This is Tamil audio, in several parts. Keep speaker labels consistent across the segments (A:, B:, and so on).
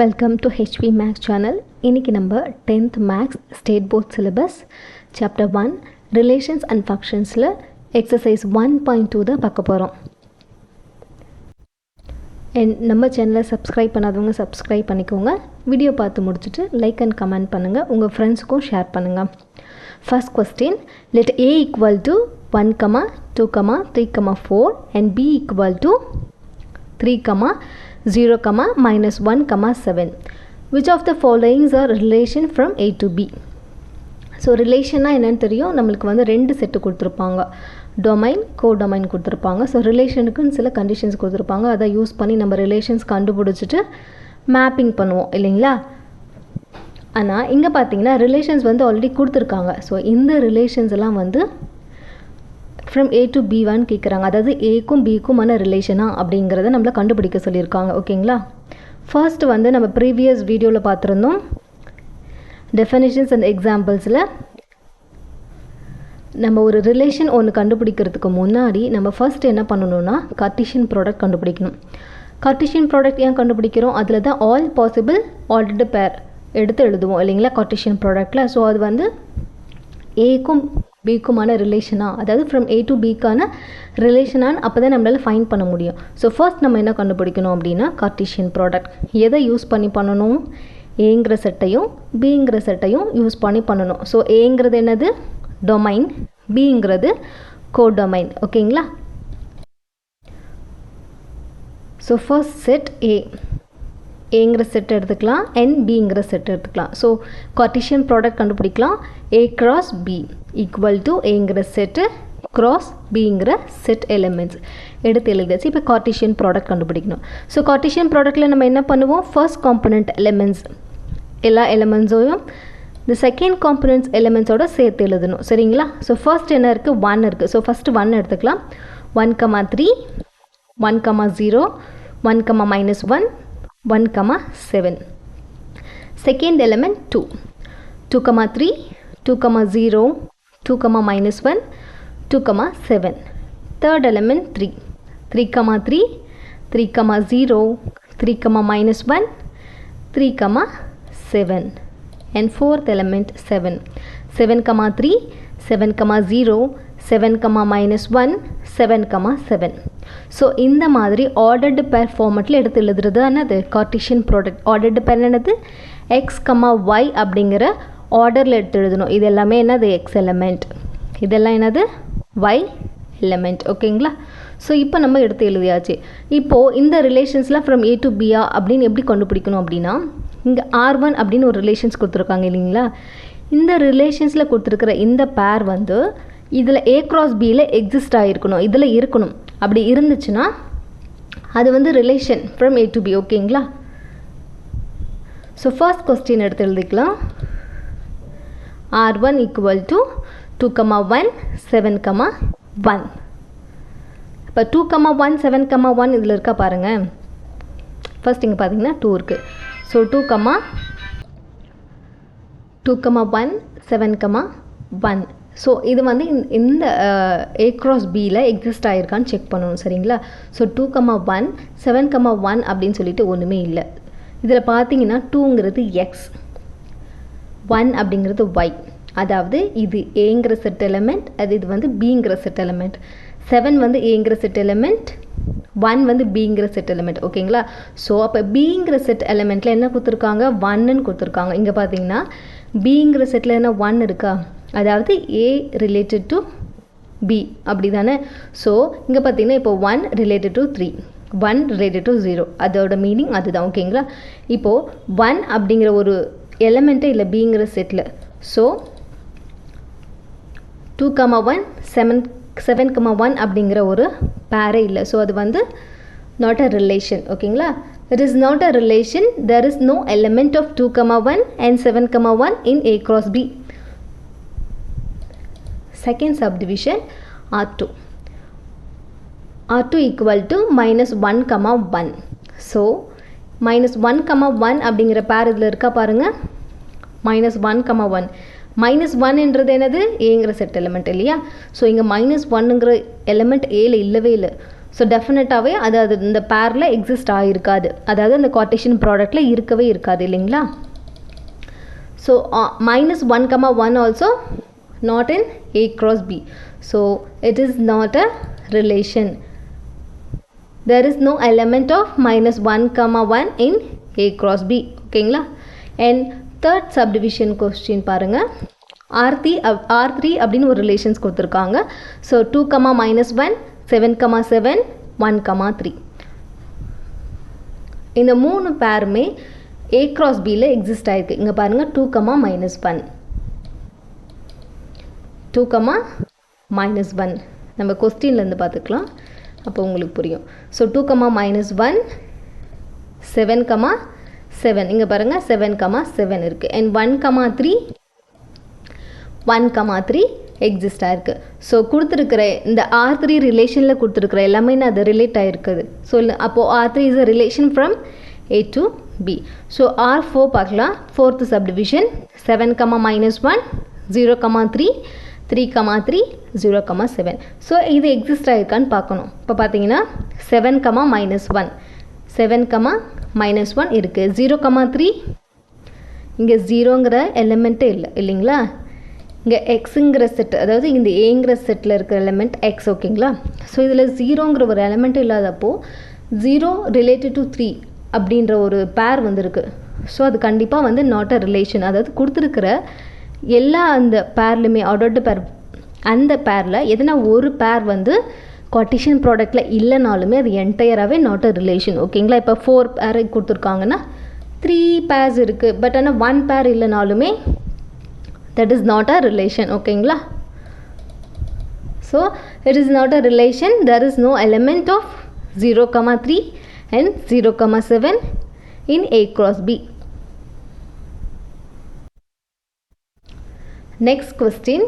A: Welcome to HP Max channel. இன்னைக்கு நம்ம 10th Max State Board Syllabus Chapter 1 Relations and Functionsல Exercise 1.2 தான் பார்க்க போகிறோம். நம்ம சேனலை சப்ஸ்கிரைப் பண்ணாதவங்க சப்ஸ்கிரைப் பண்ணிக்கோங்க. வீடியோ பார்த்து முடிச்சுட்டு லைக் அண்ட் கமெண்ட் பண்ணுங்கள். உங்கள் ஃப்ரெண்ட்ஸுக்கும் ஷேர் பண்ணுங்கள். First question, let A equal to 1, 2, 3, 4 and B equal to 3, 0, -1, 7. Which of the following are relation from A to B? So ரிலேஷன்னா என்னென்னு தெரியும், நம்மளுக்கு வந்து ரெண்டு செட்டு கொடுத்துருப்பாங்க, டொமைன் கோடொமைன் கொடுத்துருப்பாங்க. ஸோ ரிலேஷனுக்குன்னு சில கண்டிஷன்ஸ் கொடுத்துருப்பாங்க, அதை யூஸ் பண்ணி நம்ம ரிலேஷன்ஸ் கண்டுபிடிச்சிட்டு மேப்பிங் பண்ணுவோம் இல்லைங்களா. ஆனால் இங்கே பார்த்தீங்கன்னா ரிலேஷன்ஸ் வந்து ஆல்ரெடி கொடுத்துருக்காங்க. ஸோ இந்த ரிலேஷன்ஸ் எல்லாம் வந்து ஃப்ரம் ஏ டு பிவான்னு கேட்குறாங்க, அதாவது ஏக்கும் பிக்குமான ரிலேஷனா அப்படிங்கிறத நம்மளை கண்டுபிடிக்க சொல்லியிருக்காங்க. ஓகேங்களா. ஃபர்ஸ்ட் வந்து நம்ம ப்ரீவியஸ் வீடியோவில் பார்த்துருந்தோம் டெஃபினிஷன்ஸ் அண்ட் எக்ஸாம்பிள்ஸில் நம்ம ஒரு ரிலேஷன் ஒன்று கண்டுபிடிக்கிறதுக்கு முன்னாடி நம்ம ஃபர்ஸ்ட் என்ன பண்ணணும்னா கார்ட்டீசியன் ப்ராடக்ட் கண்டுபிடிக்கணும். கார்ட்டீசியன் ப்ராடக்ட் ஏன் கண்டுபிடிக்கிறோம், அதில் தான் ஆல் பாசிபிள் ஆர்டர்டு பேர் எடுத்து எழுதுவோம் இல்லைங்களா கார்ட்டீசியன் ப்ராடக்டில். ஸோ அது வந்து ஏக்கும் பிக்குமான ரிலேஷனா, அதாவது ஃப்ரம் ஏ டு பிக்கான ரிலேஷனான்னு அப்போ தான் நம்மளால் ஃபைண்ட் பண்ண முடியும். ஸோ ஃபர்ஸ்ட் நம்ம என்ன கண்டுபிடிக்கணும் அப்படின்னா கார்ட்டீசியன் ப்ராடக்ட் எதை யூஸ் பண்ணி பண்ணணும், ஏங்கிற செட்டையும் பிங்கிற செட்டையும் யூஸ் பண்ணி பண்ணணும். ஸோ ஏங்கிறது என்னது டொமைன், பிங்கிறது கோடொமைன். ஓகேங்களா. ஸோ ஃபர்ஸ்ட் செட் ஏங்கிற செட் எடுத்துக்கலாம், என் பிங்கிற செட் எடுத்துக்கலாம். ஸோ கார்ட்டீசியன் ப்ராடக்ட் கண்டுபிடிக்கலாம். A cross B equal to ஏங்கிற செட்டு கிராஸ் பிங்கிற செட் எலிமெண்ட்ஸ் எடுத்து எழுதியாச்சு. இப்போ கார்ட்டீசியன் ப்ராடக்ட் கண்டுபிடிக்கணும். ஸோ கார்ட்டீசியன் ப்ராடக்ட்டில் நம்ம என்ன பண்ணுவோம், ஃபர்ஸ்ட் காம்பனண்ட் எலிமெண்ட்ஸ் எல்லா எலிமெண்ட்ஸையும் இந்த செகண்ட் காம்பனண்ட்ஸ் எலிமெண்ட்ஸோட சேர்த்து எழுதணும். சரிங்களா. ஸோ ஃபர்ஸ்ட் என்ன இருக்குது, 1 இருக்குது. ஸோ ஃபஸ்ட்டு 1 எடுத்துக்கலாம். 1, 3, 1, 0, 1, -1, 1, 7. Second element 2, 2, 3, 2, 0, 2, -1, 2, 7. Third element 3, 3, 3, 3, 0, 3, -1, 3, 7. And fourth element 7, 7, 3, 7, 0, 7, -1, 7, 7. So இந்த மாதிரி ஆர்டர்டு பேர் ஃபார்மெட்டில் எடுத்து எழுதுறது என்னது கார்ட்டீசியன் ப்ராடக்ட். ஆர்டர்டு பேர் என்னது எக்ஸ், ஒய் அப்படிங்கிற ஆர்டரில் எடுத்து எழுதணும். இது எல்லாமே என்னது எக்ஸ் எலிமெண்ட், இதெல்லாம் என்னது ஒய் எலிமெண்ட். ஓகேங்களா. ஸோ இப்போ நம்ம எடுத்து எழுதியாச்சு. இப்போது இந்த ரிலேஷன்ஸ்லாம் ஃப்ரம் ஏ டு பியா அப்படின்னு எப்படி கண்டுபிடிக்கணும் அப்படின்னா, இங்கே R1 அப்படின்னு ஒரு ரிலேஷன்ஸ் கொடுத்துருக்காங்க இல்லைங்களா. இந்த ரிலேஷன்ஸில் கொடுத்துருக்கிற இந்த பேர் வந்து இதில் ஏ கிராஸ் பியில் எக்ஸிஸ்ட் ஆகிருக்கணும், இதில் இருக்கணும். அப்படி இருந்துச்சுன்னா அது வந்து relation from A to B. ஓகேங்களா. ஸோ ஃபர்ஸ்ட் கொஸ்டின் எடுத்து எழுதிக்கலாம். R1 equal to 2, 1, 7, 1. இப்போ 2, 1, 7, 1 இதில் இருக்கா பாருங்கள். ஃபர்ஸ்ட் இங்கே பார்த்தீங்கன்னா 2 இருக்குது. ஸோ 2, 1, 7, 1. ஸோ இது வந்து இந்த ஏ கிராஸ் பியில் எக்ஸிஸ்ட் ஆகிருக்கான்னு செக் பண்ணணும். சரிங்களா. ஸோ 2, 1, 7, 1 அப்படின்னு சொல்லிட்டு ஒன்றுமே இல்லை. இதில் பார்த்தீங்கன்னா 2ங்கிறது எக்ஸ், 1 அப்படிங்கிறது ஒய். அதாவது இது ஏங்கிற செட் எலிமெண்ட், இது வந்து பிங்கிற செட் எலிமெண்ட். 7 வந்து ஏங்கிற செட் எலிமெண்ட், 1 வந்து பிங்கிற செட் எலிமெண்ட். ஓகேங்களா. ஸோ அப்போ பிங்கிற செட் எலிமெண்ட்டில் என்ன கொடுத்துருக்காங்க, 1ன்னு கொடுத்துருக்காங்க. இங்கே பார்த்தீங்கன்னா பிங்கிற செட்டில் என்ன 1 இருக்கா, அதாவது ஏ ரிலேட்டட் டு பி அப்படி தானே. ஸோ இங்கே பார்த்தீங்கன்னா இப்போ 1 ரிலேட்டட் டு 3, 1 ரிலேட்டட் டு 0, அதோட மீனிங் அதுதான். ஓகேங்களா. இப்போது 1 அப்படிங்கிற ஒரு எலிமெண்ட்டே இல்லை பிங்கிற செட்டில். ஸோ 2, 1, 7, 1 அப்படிங்கிற ஒரு பேரே இல்லை. ஸோ அது வந்து நாட் அ ரிலேஷன். ஓகேங்களா. It is not a relation. There is no element of 2, 1 and 7, 1 in A cross B. Second subdivision R2. R2 equal to -1, 1. So -1, 1 அப்படிங்கிற பேர் இதில் இருக்கா பாருங்கள். -1, 1. -1ன்றது என்னது ஏங்கிற செட் எலிமெண்ட் இல்லையா. ஸோ இங்கே -1ங்கிற எலிமெண்ட் ஏல இல்லவே இல்லை. ஸோ டெஃபினட்டாகவே அது இந்த பேரில் எக்ஸிஸ்ட் ஆகிருக்காது, அதாவது அந்த கார்ட்டீசியன் ப்ராடக்டில் இருக்கவே இருக்காது இல்லைங்களா. So -1, also not in A cross B, so it is not a relation. There is no element of -1, in A cross B. ஓகேங்களா. and third subdivision question பாருங்க. R3 அப்படின்னு ஒரு ரிலேஷன்ஸ் கொடுத்துருக்காங்க. ஸோ 2, -1, 7, 7, 1, 3. இந்த 3 பேருமே A cross Bயில் எக்ஸிஸ்ட் ஆகிருக்கு. இங்கே பாருங்கள் 2, -1, 2, -1 நம்ம கொஸ்டின்லேருந்து பார்த்துக்கலாம், அப்போ உங்களுக்கு புரியும். ஸோ 2, -1, 7, 7 இங்கே பாருங்கள் 7, 7 இருக்குது. அண்ட் 1, 3 எக்ஸிஸ்ட் ஆகிருக்கு. ஸோ கொடுத்துருக்கிற இந்த R3 ரிலேஷனில் கொடுத்துருக்குற எல்லாமே அது ரிலேட் ஆகிருக்குது. ஸோ அப்போது R3 is a relation from A to B. So R4 பார்க்கலாம். Fourth subdivision 7, -1, 0, 3, 3, 3, 0, 7. ஸோ இது எக்ஸிஸ்ட் ஆகிருக்கான்னு பார்க்கணும். இப்போ பார்த்தீங்கன்னா 7, -1, 7, -1 இருக்குது. 0, 3 இங்கே 0ங்கிற எலிமெண்ட்டே இல்லை இல்லைங்களா. இங்கே எக்ஸுங்கிற செட், அதாவது இந்த ஏங்கிற செட்டில் இருக்கிற எலிமெண்ட் எக்ஸ். ஓகேங்களா. ஸோ இதில் 0ங்கிற ஒரு எலிமெண்ட்டும் இல்லாதப்போ 0 ரிலேட்டட் டு 3 அப்படின்ற ஒரு பேர் வந்துருக்கு. ஸோ அது கண்டிப்பாக நாட் அ ரிலேஷன். அதாவது கொடுத்துருக்கிற எல்லா அந்த பேர்லையுமே ஆர்டர்டு பேர், அந்த பேரில் எதனா ஒரு பேர் கார்ட்டீசியன் ப்ராடக்டில் இல்லைனாலுமே அது என்டையராகவே நாட் அ ரிலேஷன். ஓகேங்களா. இப்போ 4 பேர் கொடுத்துருக்காங்கன்னா 3 பேர்ஸ் இருக்குது, பட் ஆனால் 1 பேர் இல்லைனாலுமே that is not a relation. ஓகேங்களா. So it is not a relation. There is no element of 0, 3 and 0, 7 in A cross B. Next question,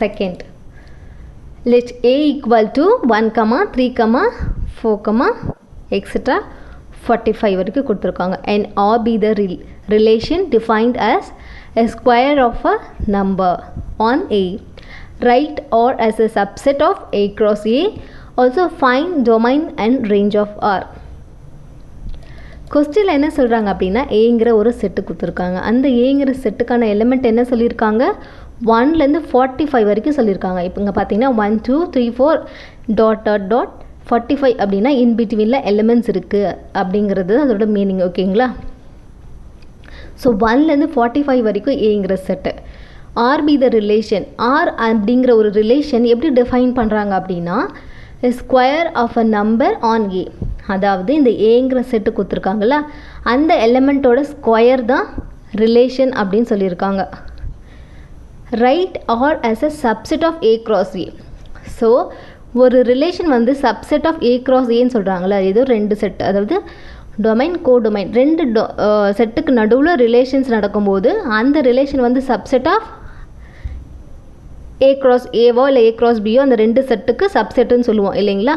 A: second. Let A equal to 1, 3, 4, etc. 45 வரைக்கும் கொடுத்துருக்காங்க. and R be the relation defined as a square of a number on A. Write R as a subset of A cross A. Also find domain and range of R. கொஸ்டினில் என்ன சொல்கிறாங்க அப்படின்னா ஏங்கிற ஒரு செட்டு கொடுத்துருக்காங்க. அந்த ஏங்கிற செட்டுக்கான எலிமெண்ட் என்ன சொல்லியிருக்காங்க, 1லேருந்து 45 வரைக்கும் சொல்லியிருக்காங்க. இப்போ இங்கே பார்த்தீங்கன்னா 1, 2, 3, 4 ... 45 அப்படின்னா இன்பிட்வீனில் எலிமெண்ட்ஸ் இருக்குது அப்படிங்கிறது அதோட மீனிங். ஓகேங்களா. ஸோ 1லேருந்து 45 வரைக்கும் ஏங்கிற set. R be the relation. R அப்படிங்கிற ஒரு ரிலேஷன் எப்படி டிஃபைன் பண்ணுறாங்க அப்படின்னா square of a number on A. அதாவது இந்த ஏங்கிற செட்டு கொடுத்துருக்காங்களா, அந்த எலிமெண்ட்டோட ஸ்கொயர் தான் ரிலேஷன் அப்படின்னு சொல்லியிருக்காங்க. Right R as a subset of A cross A. So ஒரு relation subset of A cross ஏன்னு சொல்கிறாங்களா, ஏதோ 2 செட், அதாவது டொமைன் கோடொமைன் 2 செட்டுக்கு நடுவில் ரிலேஷன்ஸ் நடக்கும்போது அந்த relation subset of A cross ஏவோ இல்லை ஏ கிராஸ் பியோ அந்த 2 செட்டுக்கு சப்செட்டுன்னு சொல்லுவோம் இல்லைங்களா.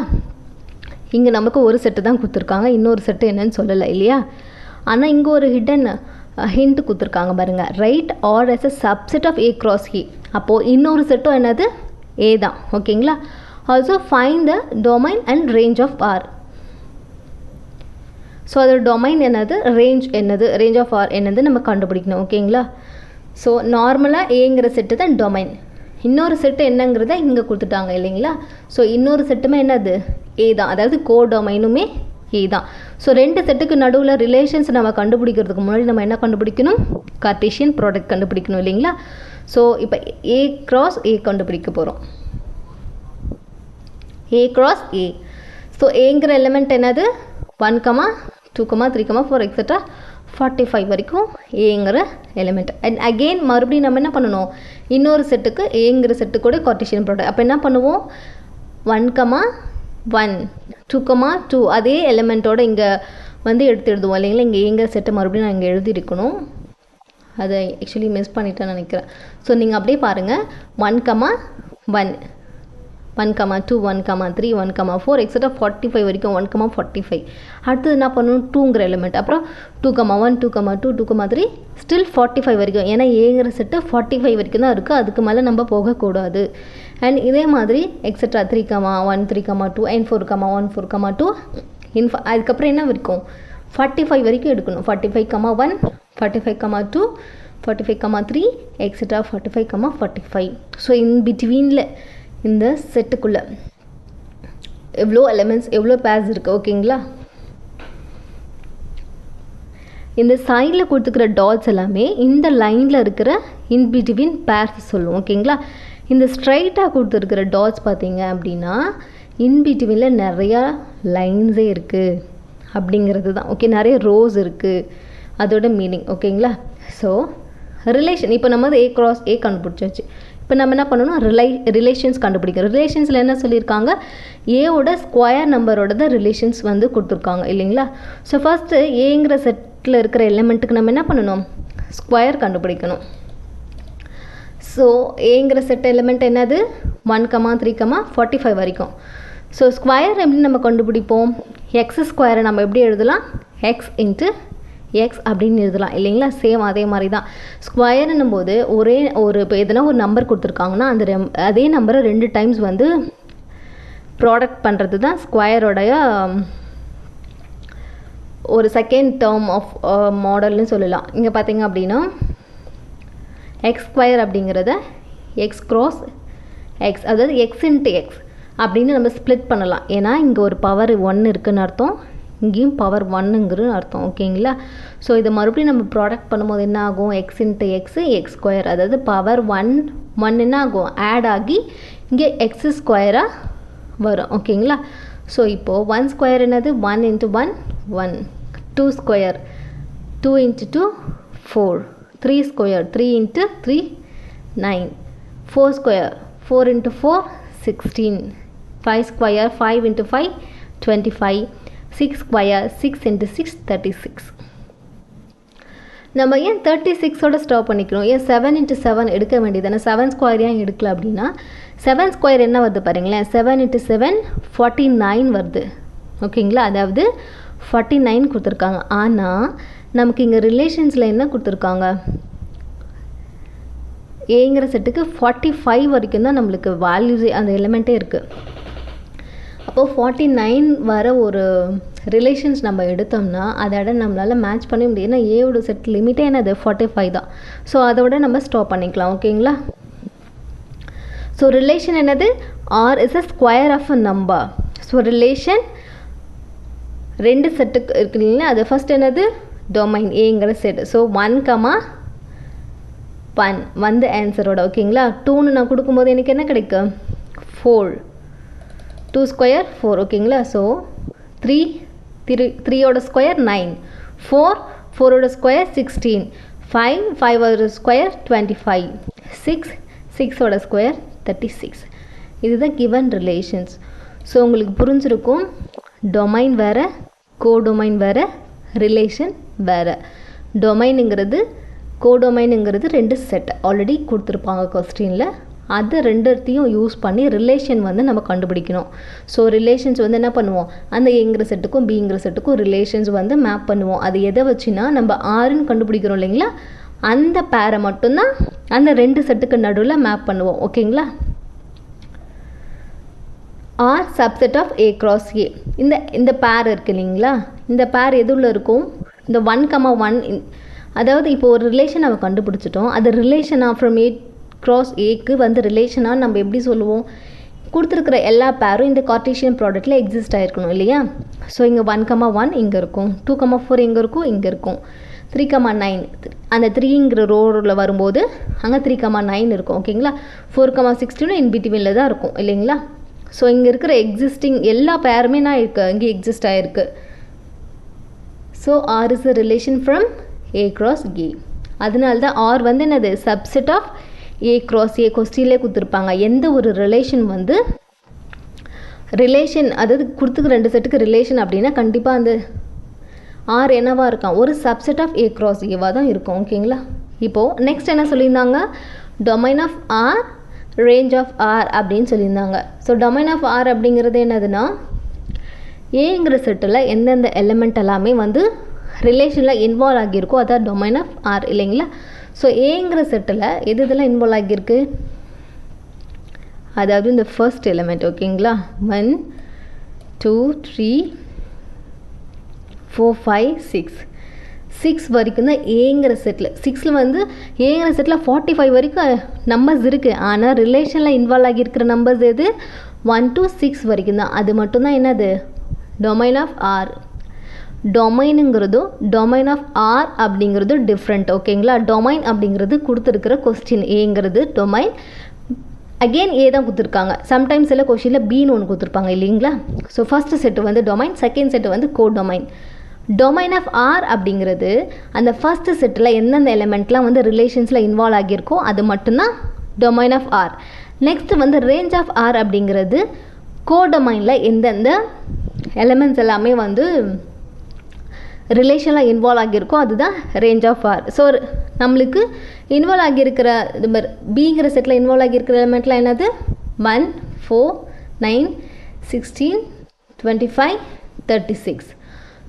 A: இங்கே நமக்கு ஒரு செட்டு தான் கொடுத்துருக்காங்க, இன்னொரு செட்டு என்னன்னு சொல்லலை இல்லையா. ஆனால் இங்கே ஒரு ஹிண்ட் கொடுத்துருக்காங்க பாருங்கள். Right R as a subset of A cross A. அப்போது இன்னொரு செட்டும் என்னது, ஏ தான். ஓகேங்களா. Also find the domain and range of R. So அதோட டொமைன் என்னது, ரேஞ்ச் ஆஃப் ஆர் என்னது நம்ம கண்டுபிடிக்கணும். ஓகேங்களா. ஸோ நார்மலாக ஏங்கிற செட்டு தான் டொமைன், இன்னொரு செட்டு என்னங்கிறத இங்கே கொடுத்துட்டாங்க இல்லைங்களா. ஸோ இன்னொரு செட்டுமே என்னது, ஏ தான், அதாவது கோடொமைனுமே ஏ தான். ஸோ 2 செட்டுக்கு நடுவில் ரிலேஷன்ஸ் நம்ம கண்டுபிடிக்கிறதுக்கு முன்னாடி நம்ம என்ன கண்டுபிடிக்கணும், கார்ட்டீசியன் ப்ராடக்ட் கண்டுபிடிக்கணும் இல்லைங்களா. ஸோ இப்போ ஏ கிராஸ் ஏ கண்டுபிடிக்க போகிறோம். ஏ கிராஸ் ஏ. ஸோ ஏங்கிற எலிமெண்ட் என்னது 1, 2, 3, 4 எக்ஸெட்ரா 45 வரைக்கும் ஏங்கிற எலிமெண்ட். அண்ட் அகெயின் மறுபடியும் நம்ம என்ன பண்ணணும், இன்னொரு செட்டுக்கு ஏங்கிற செட்டு கூட கார்ட்டீசியன் ப்ராடக்ட். அப்போ என்ன பண்ணுவோம், 1, 1, 2, 2 அதே எலிமெண்ட்டோட இங்கே எடுத்து எழுதுவோம் இல்லைங்களா. இங்கே ஏங்கிற செட்டை மறுபடியும் நான் இங்கே எழுதியிருக்கணும், அதை ஆக்சுவலி மிஸ் பண்ணிட்டேன்னு நினைக்கிறேன். ஸோ நீங்கள் அப்படியே பாருங்கள், 1, 1, 1, 1, 3, 1, 4 எக்ஸட்ரா 45 வரைக்கும் 1,45. அடுத்தது என்ன பண்ணணும், 2ங்கிற எலிமெண்ட். அப்புறம் 2,1, 2,2, 2,3 ஸ்டில் 45 வரைக்கும். ஏன்னா ஏங்கிற செட்டு 45 வரைக்கும் தான் இருக்குது, அதுக்கு மேலே நம்ம போகக்கூடாது. அண்ட் இதே மாதிரி எக்ஸட்ரா 3,1, 3,2 and 4,1, 4,2 அதுக்கப்புறம் என்ன வரைக்கும் 45 வரைக்கும் எடுக்கணும். 45,1, 45,2, 45,3 எக்ஸட்ரா 45,45. ஸோ இன் பிட்வீனில் இந்த செட்டுக்குள்ளே எவ்வளோ எலிமெண்ட்ஸ் எவ்வளோ பேர்ஸ் இருக்குது. ஓகேங்களா, இந்த சைடில் கொடுத்துக்கிற டாட்ஸ் எல்லாமே இந்த லைனில் இருக்கிற இன் பிட்வீன் பேர்ஸ் சொல்லுவோம். ஓகேங்களா, இந்த ஸ்ட்ரைட்டாக கொடுத்துருக்கிற டாட்ஸ் பார்த்தீங்க அப்படின்னா இன் பிட்வீனில் நிறையா லைன்ஸே இருக்குது அப்படிங்கிறது தான். ஓகே, நிறைய ரோஸ் இருக்குது, அதோட மீனிங். ஓகேங்களா, ஸோ ரிலேஷன் இப்போ நம்ம A cross A கண்டுபிடிச்சாச்சு. இப்போ நம்ம என்ன பண்ணணும், ரிலேஷன்ஸ் கண்டுபிடிக்கிறோம். ரிலேஷன்ஸில் என்ன சொல்லியிருக்காங்க, ஏவோட ஸ்கொயர் நம்பரோட தான் ரிலேஷன்ஸ் வந்து கொடுத்துருக்காங்க இல்லைங்களா. ஸோ ஃபஸ்ட்டு ஏங்கிற செட்டில் இருக்கிற எலிமெண்ட்டுக்கு நம்ம என்ன பண்ணணும், ஸ்கொயர் கண்டுபிடிக்கணும். ஸோ ஏங்கிற செட் எலிமெண்ட் என்னது 1, 3, 45 வரைக்கும். ஸோ ஸ்கொயர் எப்படி நம்ம கண்டுபிடிப்போம், எக்ஸ் ஸ்கொயரை நம்ம எப்படி எழுதலாம், எக்ஸ் இன்ட்டு எக்ஸ் அப்படின்னு எழுதலாம் இல்லைங்களா. சேம் அதே மாதிரி தான் ஸ்கொயர்னும் போது இப்போ எதுனா ஒரு நம்பர் கொடுத்துருக்காங்கன்னா அதே நம்பரை 2 டைம்ஸ் வந்து ப்ராடக்ட் பண்ணுறது தான் ஸ்கொயரோடைய ஒரு செகண்ட் டேர்ம் ஆஃப் மாடல்னு சொல்லலாம். இங்கே பார்த்தீங்க அப்படின்னா எக்ஸ் ஸ்கொயர் அப்படிங்கிறத எக்ஸ் க்ராஸ் எக்ஸ், அதாவது எக்ஸ் இன்ட்டு எக்ஸ் அப்படின்னு நம்ம ஸ்ப்ளிட் பண்ணலாம். ஏன்னா இங்கே ஒரு பவர் 1 இருக்குதுன்னு அர்த்தம், இங்கேயும் பவர் 1ங்கிறது அர்த்தம். ஓகேங்களா, ஸோ இதை மறுபடியும் நம்ம ப்ராடக்ட் பண்ணும்போது என்ன ஆகும், X into x X square, அதாவது பவர் 1 என்ன ஆகும், ஆட் ஆகி இங்கே எக்ஸ் ஸ்கொயராக வரும். ஓகேங்களா, ஸோ இப்போது 1 ஸ்கொயர் என்னது 1 into 1 1, 2 square 2 into 2 4, 3 square 3 into 3 9, 4 square 4 into 4 16, 5 square 5 into 5 25, 6 square 6 into 6 36. நம்ம ஏன் 36ஓட ஸ்டாப் பண்ணிக்கிறோம், ஏன் 7 இன்ட்டு 7 எடுக்க வேண்டியதானே, 7 ஸ்கொயர் ஏன் எடுக்கல அப்படின்னா 7 ஸ்கொயர் என்ன வருது பாருங்களேன், 7 இன்ட்டு 7 49 வருது. ஓகேங்களா, அதாவது 49 கொடுத்துருக்காங்க. ஆனால் நமக்கு இங்கே ரிலேஷன்ஸில் என்ன கொடுத்துருக்காங்க, ஏங்கிற செட்டுக்கு 45 வரைக்கும் தான் நம்மளுக்கு வேல்யூஸே அந்த எலிமெண்ட்டே இருக்குது. அப்போது 49 வர ஒரு ரிலேஷன்ஸ் நம்ம எடுத்தோம்னா அதோட நம்மளால் மேட்ச் பண்ண முடியும். ஏன்னா ஏவோட செட் லிமிட்டே என்னது 45 தான். ஸோ அதோட நம்ம ஸ்டாப் பண்ணிக்கலாம். ஓகேங்களா, ஸோ ரிலேஷன் என்னது, R is a square of a number. So relation 2 செட்டுக்கு இருக்கு இல்லைங்களா, அது ஃபஸ்ட் என்னது டொமைன் ஏங்கிற செட். ஸோ 1, 1 வந்து ஆன்சரோட. ஓகேங்களா, 2ன்னு நான் கொடுக்கும்போது எனக்கு என்ன கிடைக்கும் 4, 2 ஸ்கொயர் 4. ஓகேங்களா, ஸோ 3ஓட ஸ்கொயர் 9, 4ஓட ஸ்கொயர் 16, 5ஓட ஸ்கொயர் 25, 6ஓட ஸ்கொயர் 36. இதுதான் கிவன் ரிலேஷன்ஸ். ஸோ உங்களுக்கு புரிஞ்சிருக்கும், டொமைன் வேறு, கோடொமைன் வேறு, ரிலேஷன் வேறு. டொமைனுங்கிறது கோடொமைனுங்கிறது 2 செட் ஆல்ரெடி கொடுத்துருப்பாங்க கொஸ்டினில், அது 2த்தையும் யூஸ் பண்ணி ரிலேஷன் வந்து நம்ம கண்டுபிடிக்கணும். ஸோ ரிலேஷன்ஸ் வந்து என்ன பண்ணுவோம், அந்த ஏங்கிற செட்டுக்கும் பிங்கிற செட்டுக்கும் ரிலேஷன்ஸ் வந்து மேப் பண்ணுவோம். அது எதை வச்சுன்னா நம்ம ஆறுன்னு கண்டுபிடிக்கிறோம் இல்லைங்களா, அந்த பேரை மட்டும்தான் அந்த 2 செட்டுக்கு நடுவில் மேப் பண்ணுவோம். ஓகேங்களா, R subset of A cross A. இந்த பேர் இருக்குது இல்லைங்களா, இந்த பேர் எதுல இருக்கும், இந்த 1, 1 அதாவது இப்போ ஒரு ரிலேஷன் நம்ம கண்டுபிடிச்சிட்டோம், அது ரிலேஷனாக ஃப்ரம் ஏ க்ராஸ் ஏக்கு வந்து ரிலேஷனாக நம்ம எப்படி சொல்லுவோம், கொடுத்துருக்குற எல்லா பேரும் இந்த கார்ட்டீசியன் ப்ராடக்ட்டில் எக்ஸிஸ்ட் ஆகிருக்கணும் இல்லையா. ஸோ இங்கே 1, 1 இங்கே இருக்கும், 2, 4 எங்கே இருக்கும், இங்கே இருக்கும், 3, 9 அந்த 3ங்கிற ரோவில் வரும்போது அங்கே 3, 9 இருக்கும். ஓகேங்களா, 4, 16 இன் பிட்வீனில் தான் இருக்கும் இல்லைங்களா. ஸோ இங்கே இருக்கிற எக்ஸிஸ்டிங் எல்லா பேருமே நான் இங்கே எக்ஸிஸ்ட் ஆகிருக்கு. So R is a relation from A cross A. அதனால தான் ஆர் வந்து என்னது subset of A cross A. கொஸ்டின்லேயே கொடுத்துருப்பாங்க எந்த ஒரு ரிலேஷன் வந்து ரிலேஷன், அதாவது கொடுத்துக்கு 2 செட்டுக்கு ரிலேஷன் அப்படின்னா கண்டிப்பாக அந்த ஆர் என்னவாக இருக்கான், ஒரு சப்செட் ஆஃப் ஏ கிராஸ் ஏவாக தான் இருக்கும். ஓகேங்களா, இப்போது நெக்ஸ்ட் என்ன சொல்லியிருந்தாங்க, domain of R range of R அப்படின்னு சொல்லியிருந்தாங்க. ஸோ டொமைன் ஆஃப் ஆர் அப்படிங்கிறது என்னதுன்னா ஏங்கிற செட்டில் எந்தெந்த எலிமெண்ட் எல்லாமே வந்து ரிலேஷனில் இன்வால்வ் ஆகியிருக்கோ அதான் டொமைன் ஆஃப் ஆர் இல்லைங்களா. ஸோ ஏங்கிற செட்டில் எது இதெல்லாம் இன்வால்வ் ஆகியிருக்கு, அதாவது இந்த ஃபர்ஸ்ட் எலிமெண்ட் ஓகேங்களா, 1 2 3 4 5 6 வரைக்கும் தான் ஏங்கிற செட்டில். 6ல் வந்து ஏங்கிற செட்டில் 45 வரைக்கும் நம்பர்ஸ் இருக்குது. ஆனால் ரிலேஷனில் இன்வால்வ் ஆகியிருக்கிற நம்பர்ஸ் எது 1 to 6 வரைக்கும் தான். அது மட்டும்தான் என்னது டொமைன் ஆஃப் ஆர். டொமைனுங்கிறதும் டொமைன் ஆஃப் ஆர் அப்படிங்கிறது டிஃப்ரெண்ட் ஓகேங்களா. டொமைன் அப்படிங்கிறது கொடுத்துருக்கிற கொஸ்டின் ஏங்கிறது டொமைன், அகெயின் ஏ தான் கொடுத்துருக்காங்க. சம்டைம்ஸ் எல்லாம் கொஸ்டினில் பின்னு ஒன்று கொடுத்துருப்பாங்க இல்லைங்களா. ஸோ ஃபஸ்ட்டு செட்டு வந்து டொமைன், செகண்ட் செட்டு வந்து கோ டொமைன். டொமைன் ஆஃப் ஆர் அப்படிங்கிறது அந்த ஃபஸ்ட்டு செட்டில் எந்தெந்த எலிமெண்ட்லாம் வந்து ரிலேஷன்ஸில் இன்வால்வ் ஆகியிருக்கோ அது மட்டும்தான் டொமைன் ஆஃப் ஆர். நெக்ஸ்ட்டு வந்து ரேஞ்ச் ஆஃப் ஆர் அப்படிங்கிறது கோடொமைனில் எந்தெந்த எலிமெண்ட்ஸ் எல்லாமே வந்து ரிலேஷனில் இன்வால்வ் ஆகியிருக்கோ அதுதான் ரேஞ்ச் ஆஃப் ஆர். ஸோ நம்மளுக்கு இன்வால்வ் ஆகியிருக்கிற இது மாதிரி பிங்கிற செட்டில் இன்வால்வ் ஆகியிருக்கிற எலிமெண்ட்லாம் என்னது 1 4 9 16 25 36.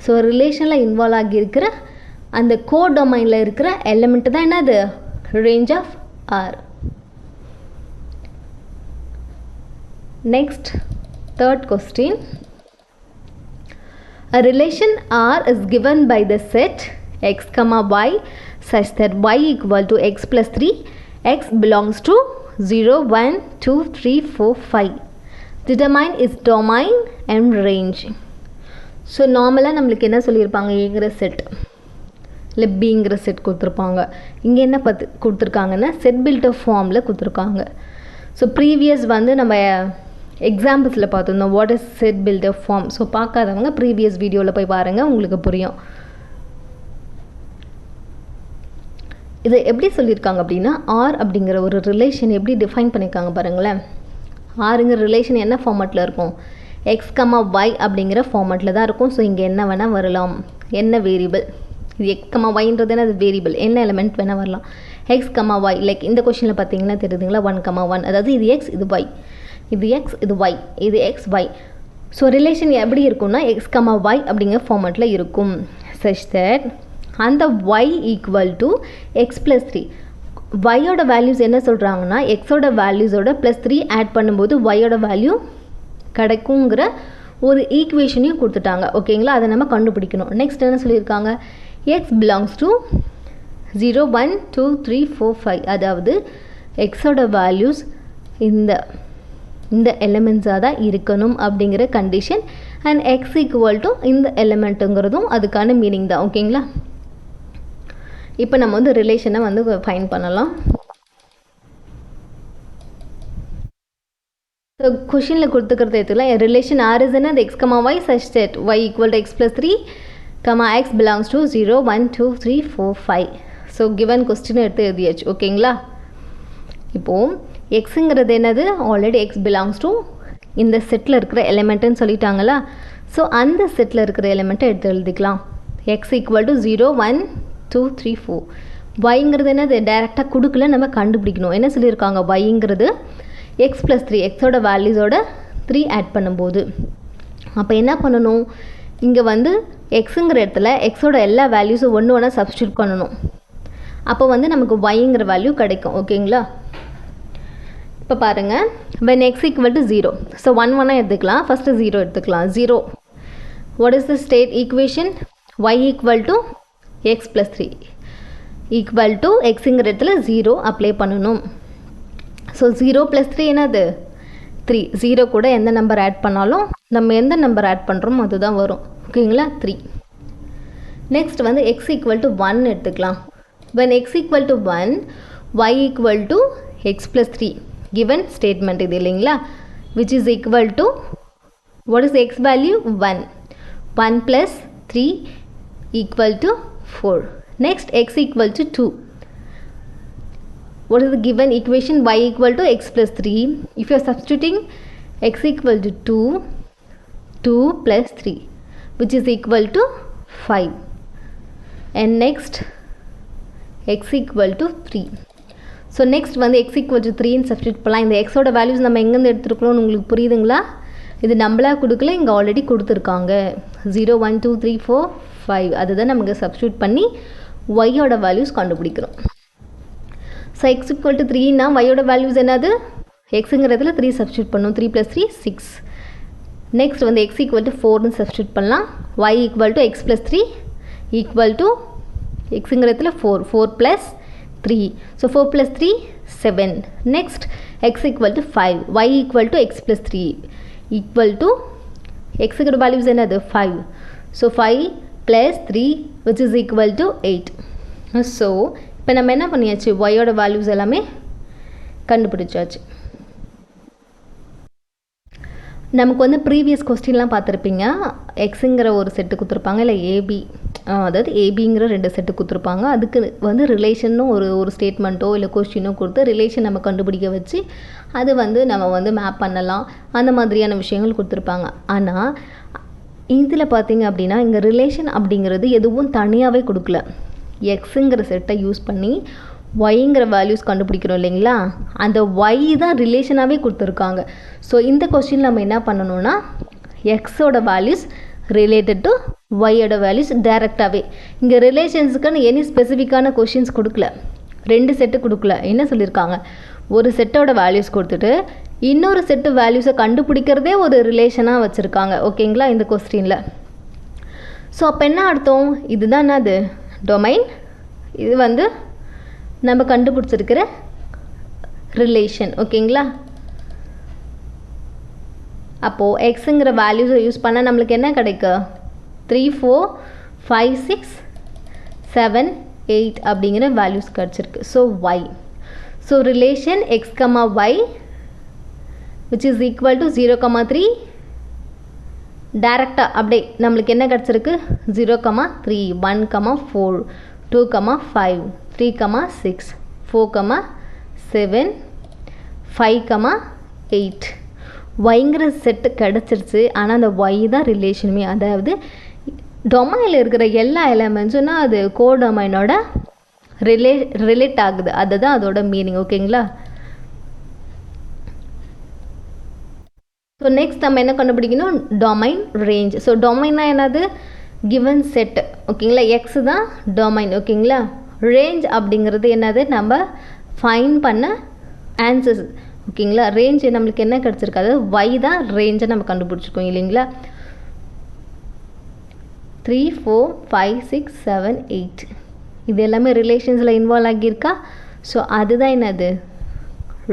A: ஸோ ரிலேஷனில் இன்வால்வ் ஆகியிருக்கிற அந்த கோடொமைனில் இருக்கிற எலிமெண்ட் தான் என்னது range of R. Next, third question. A relation R is given by the set x comma y such that y equal to x plus 3, x belongs to 0, 1, 2, 3, 4, 5. Determine its domain and range. So நார்மலாக நம்மளுக்கு என்ன சொல்லியிருப்பாங்க, ஏங்கிற செட் இல்லை பிங்கிற செட் கொடுத்துருப்பாங்க. இங்கே என்ன கொடுத்துருக்காங்கன்னா செட் பில்டர் ஃபார்மில் கொடுத்துருக்காங்க. ஸோ ப்ரீவியஸ் வந்து நம்ம எக்ஸாம்பிள்ஸில் பார்த்துருந்தோம் what is set builder form. So பார்க்காதவங்க ப்ரீவியஸ் வீடியோவில் போய் பாருங்கள், உங்களுக்கு புரியும். இது எப்படி சொல்லியிருக்காங்க அப்படின்னா ஆர் அப்படிங்கிற ஒரு ரிலேஷன் எப்படி டிஃபைன் பண்ணியிருக்காங்க பாருங்களேன். ஆருங்கிற ரிலேஷன் என்ன ஃபார்மேட்டில் இருக்கும், எக்ஸ் கமா ஒய் அப்படிங்கிற ஃபார்மேட்டில் தான் இருக்கும். ஸோ இங்கே என்ன வேணால் வரலாம், என்ன வேரியபிள் இது எக்ஸ் கமா ஒய்ன்றது என்ன, அது வேரியபிள், என்ன எலிமெண்ட் வேணால் வரலாம். எக்ஸ் கமா ஒய் லைக் இந்த கொஷனில் பார்த்தீங்கன்னா தெரியுதுங்களா 1, 1, அதாவது இது எக்ஸ் இது ஒய், இது எக்ஸ் இது ஒய், இது எக்ஸ் ஒய். ஸோ ரிலேஷன் எப்படி இருக்கும்னா எக்ஸ் கமா ஒய் அப்படிங்கிற ஃபார்மேட்டில் இருக்கும். சச் தட் அந்த y equal to X plus 3. ஒய்யோட வேல்யூஸ் என்ன சொல்கிறாங்கன்னா எக்ஸோட வேல்யூஸோட ப்ளஸ் 3 ஆட் பண்ணும்போது ஒய்யோட வேல்யூ கிடைக்குங்கிற ஒரு ஈக்குவேஷனையும் கொடுத்துட்டாங்க ஓகேங்களா. அதை நம்ம கண்டுபிடிக்கணும். நெக்ஸ்ட் என்ன சொல்லியிருக்காங்க, எக்ஸ் பிலாங்ஸ் டு 0, 1, 2, 3, 4, 5. அதாவது எக்ஸோட வேல்யூஸ் இந்த எலிமெண்ட்ஸாக தான் இருக்கணும் அப்படிங்கிற condition. And X equal to இந்த எலிமெண்ட்டுங்கிறதும் அதுக்கான மீனிங் தான் ஓகேங்களா. இப்போ நம்ம வந்து ரிலேஷனை வந்து ஃபைன் பண்ணலாம். ஸோ கொஷினில் கொடுத்துக்கிறது எடுத்துக்கலாம். ரிலேஷன் ஆர் இஸ் என்ன, x comma y such that y equal to X plus 3 comma x belongs to 0, 1, 2, 3, 4, 5. So given question எடுத்து எழுதியாச்சு ஓகேங்களா. இப்போது எக்ஸுங்கிறது என்னது, ஆல்ரெடி எக்ஸ் பிலாங்ஸ் டு இந்த செட்டில் இருக்கிற எலிமெண்ட்டுன்னு சொல்லிட்டாங்களா. ஸோ அந்த செட்டில் இருக்கிற எலிமெண்ட்டை எடுத்து எழுதிக்கலாம். X equal to 0, 1, 2, 3, 4. ஒய்ங்கிறது என்னது டைரெக்டாக கொடுக்கல, நம்ம கண்டுபிடிக்கணும். என்ன சொல்லியிருக்காங்க, ஒய்ங்கிறது எக்ஸ் ப்ளஸ் 3 எக்ஸோட வேல்யூஸோட 3 ஆட் பண்ணும்போது அப்போ என்ன பண்ணணும், இங்கே வந்து எக்ஸுங்கிற இடத்துல எக்ஸோட எல்லா வேல்யூஸும் ஒன்று ஒன்றா சப்ஸ்டியூட் பண்ணணும். அப்போ வந்து நமக்கு ஒய்ங்கிற வேல்யூ கிடைக்கும் ஓகேங்களா. இப்போ பாருங்கள், when x equal to 0, so 1 1 எடுத்துக்கலாம், ஃபஸ்ட்டு 0 எடுத்துக்கலாம். 0 what is the state equation, y equal to x plus 3 equal to xங்கிற இடத்துல 0 அப்ளை பண்ணணும். ஸோ 0 + 3 என்னது 3. 0 கூட எந்த நம்பர் ஆட் பண்ணாலும் நம்ம எந்த நம்பர் ஆட் பண்ணுறோமோ அதுதான் வரும் ஓகேங்களா 3. நெக்ஸ்ட் வந்து x equal to 1 எடுத்துக்கலாம். when x equal to 1 y equal to x plus 3 given statement இது இல்லைங்களா, which is equal to what is x value 1 plus 3 equal to 4. next x equal to 2. what is the given equation, y equal to x plus 3. if you are substituting x equal to 2 plus 3 which is equal to 5. and next x equal to 3. So next வந்து எக்ஸ் ஈக்குவல் டு 3ன்னு சப்ஸ்டியூட் பண்ணலாம். இந்த எக்ஸோட வேல்யூஸ் நம்ம எங்கேருந்து எடுத்துருக்கணும்னு உங்களுக்கு புரியுதுங்களா? இது நம்மளாக கொடுக்கல, இங்கே ஆல்ரெடி கொடுத்துருக்காங்க. 0 1 2 3 4 5 அதுதான் நமக்கு சப்ஸ்டியூட் பண்ணி ஒய்யோட வேல்யூஸ் கண்டுபிடிக்கிறோம். ஸோ எக்ஸ் ஈக்குவல் டு 3னா ஒய்யோட வேல்யூஸ் என்னது? எக்ஸுங்கிறதுல 3 சப்ஸ்டியூட் பண்ணணும். 3 + 3 6. நெக்ஸ்ட் வந்து எக்ஸ் ஈக்குவல் டு 4ன்னு சப்ஸ்டியூட் பண்ணலாம். Y equal to X + 3 equal to எக்ஸுங்கிறதுல 4 4 + 3. So 4 + 3 7. Next X equal to 5 Y equal to X + 3 equal to எக்ஸுக்கு வேல்யூஸ் என்னது? 5. So 5 + 3 which is equal to 8. So இப்போ நம்ம என்ன பண்ணியாச்சு? ஒய்யோட வேல்யூஸ் எல்லாமே கண்டுபிடிச்சாச்சு. நமக்கு வந்து ப்ரீவியஸ் கொஸ்டின்லாம் பார்த்துருப்பீங்க. எக்ஸுங்கிற ஒரு செட்டு கொடுத்துருப்பாங்க, இல்லை ஏபி, அதாவது ஏபிங்கிற 2 செட்டு கொடுத்துருப்பாங்க. அதுக்கு வந்து ரிலேஷனும் ஒரு ஸ்டேட்மெண்ட்டோ இல்லை கொஸ்டினோ கொடுத்து ரிலேஷன் நம்ம கண்டுபிடிக்க வச்சு அது வந்து நம்ம வந்து மேப் பண்ணலாம், அந்த மாதிரியான விஷயங்கள் கொடுத்துருப்பாங்க. ஆனால் இதில் பார்த்தீங்க அப்படின்னா இங்கே ரிலேஷன் அப்படிங்கிறது எதுவும் தனியாகவே கொடுக்கல. எக்ஸுங்கிற செட்டை யூஸ் பண்ணி ஒய்ங்கிற வேல்யூஸ் கண்டுபிடிக்கிறோம் இல்லைங்களா? அந்த ஒய் தான் ரிலேஷனாகவே கொடுத்துருக்காங்க. ஸோ இந்த கொஸ்டின் நம்ம என்ன பண்ணணும்னா எக்ஸோட வேல்யூஸ் ரிலேட்டட் டு ஒய்யோட வேல்யூஸ் டைரெக்டாகவே. இங்கே ரிலேஷன்ஸுக்குன்னு எனி ஸ்பெசிஃபிக்கான கொஷின்ஸ் கொடுக்கல, 2 செட்டு கொடுக்கல. என்ன சொல்லியிருக்காங்க? ஒரு செட்டோட வேல்யூஸ் கொடுத்துட்டு இன்னொரு செட்டு வேல்யூஸை கண்டுபிடிக்கிறதே ஒரு ரிலேஷனாக வச்சுருக்காங்க. ஓகேங்களா? இந்த கொஸ்டினில். ஸோ அப்போ என்ன அர்த்தம்? இதுதான் என்னது? டொமைன். இது வந்து நம்ம கண்டுபிடிச்சிருக்கிற ரிலேஷன். ஓகேங்களா? அப்போது எக்ஸுங்கிற வேல்யூஸை யூஸ் பண்ணால் நம்மளுக்கு என்ன கிடைக்கும்? 3 4 5 6 7 8 அப்படிங்கிற வேல்யூஸ் கிடச்சிருக்கு. So y. So relation x comma y which is equal to 0 3 டைரெக்டாக அப்படியே நம்மளுக்கு என்ன கிடச்சிருக்கு? 0 3 1 4 2 5 3 6 4 7 5 8 ஒய்ங்கிற செட்டு கிடச்சிருச்சு. ஆனால் அந்த ஒய் தான் ரிலேஷனுமே. அதாவது டொமைனில் இருக்கிற எல்லா எலமெண்ட்ஸுன்னா அது கோடொமைனோட ரிலேட் ஆகுது. அதுதான் அதோட மீனிங். ஓகேங்களா? ஸோ நெக்ஸ்ட் நம்ம என்ன கண்டுபிடிக்கணும்? Domain range. ஸோ டொமைன்னா என்னது? Given set. ஓகேங்களா? எக்ஸ் தான் டொமைன். ஓகேங்களா? ரேஞ்ச் அப்படிங்கிறது என்னது? நம்ம ஃபைன் பண்ண ஆன்சர்ஸ். ஓகேங்களா? ரேஞ்ச் நம்மளுக்கு என்ன கிடச்சிருக்கு? அதாவது ஒய் தான் ரேஞ்சை நம்ம கண்டுபிடிச்சிருக்கோம் இல்லைங்களா? 3 4 5 6 7 8 இது எல்லாமே ரிலேஷன்ஸில் இன்வால்வ் ஆகியிருக்கா? ஸோ அதுதான் என்னது?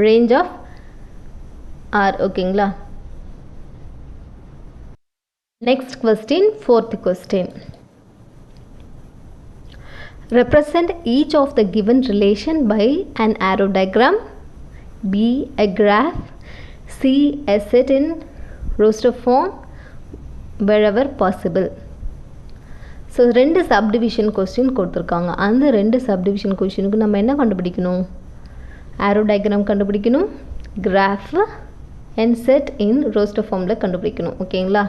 A: Range of R. ஓகேங்களா? Next question, 4th question. Represent each of the given relation by an arrow diagram. B. A graph. C. A set in roster form wherever possible. So 2 subdivision question கொடுத்துருக்காங்க. அந்த 2 சப்டிவிஷன் கொஸ்டினுக்கு நம்ம என்ன கண்டுபிடிக்கணும்? ஆரோ டயக்ராம் கண்டுபிடிக்கணும், graph and set in roster ஃபார்மில் கண்டுபிடிக்கணும். ஓகேங்களா?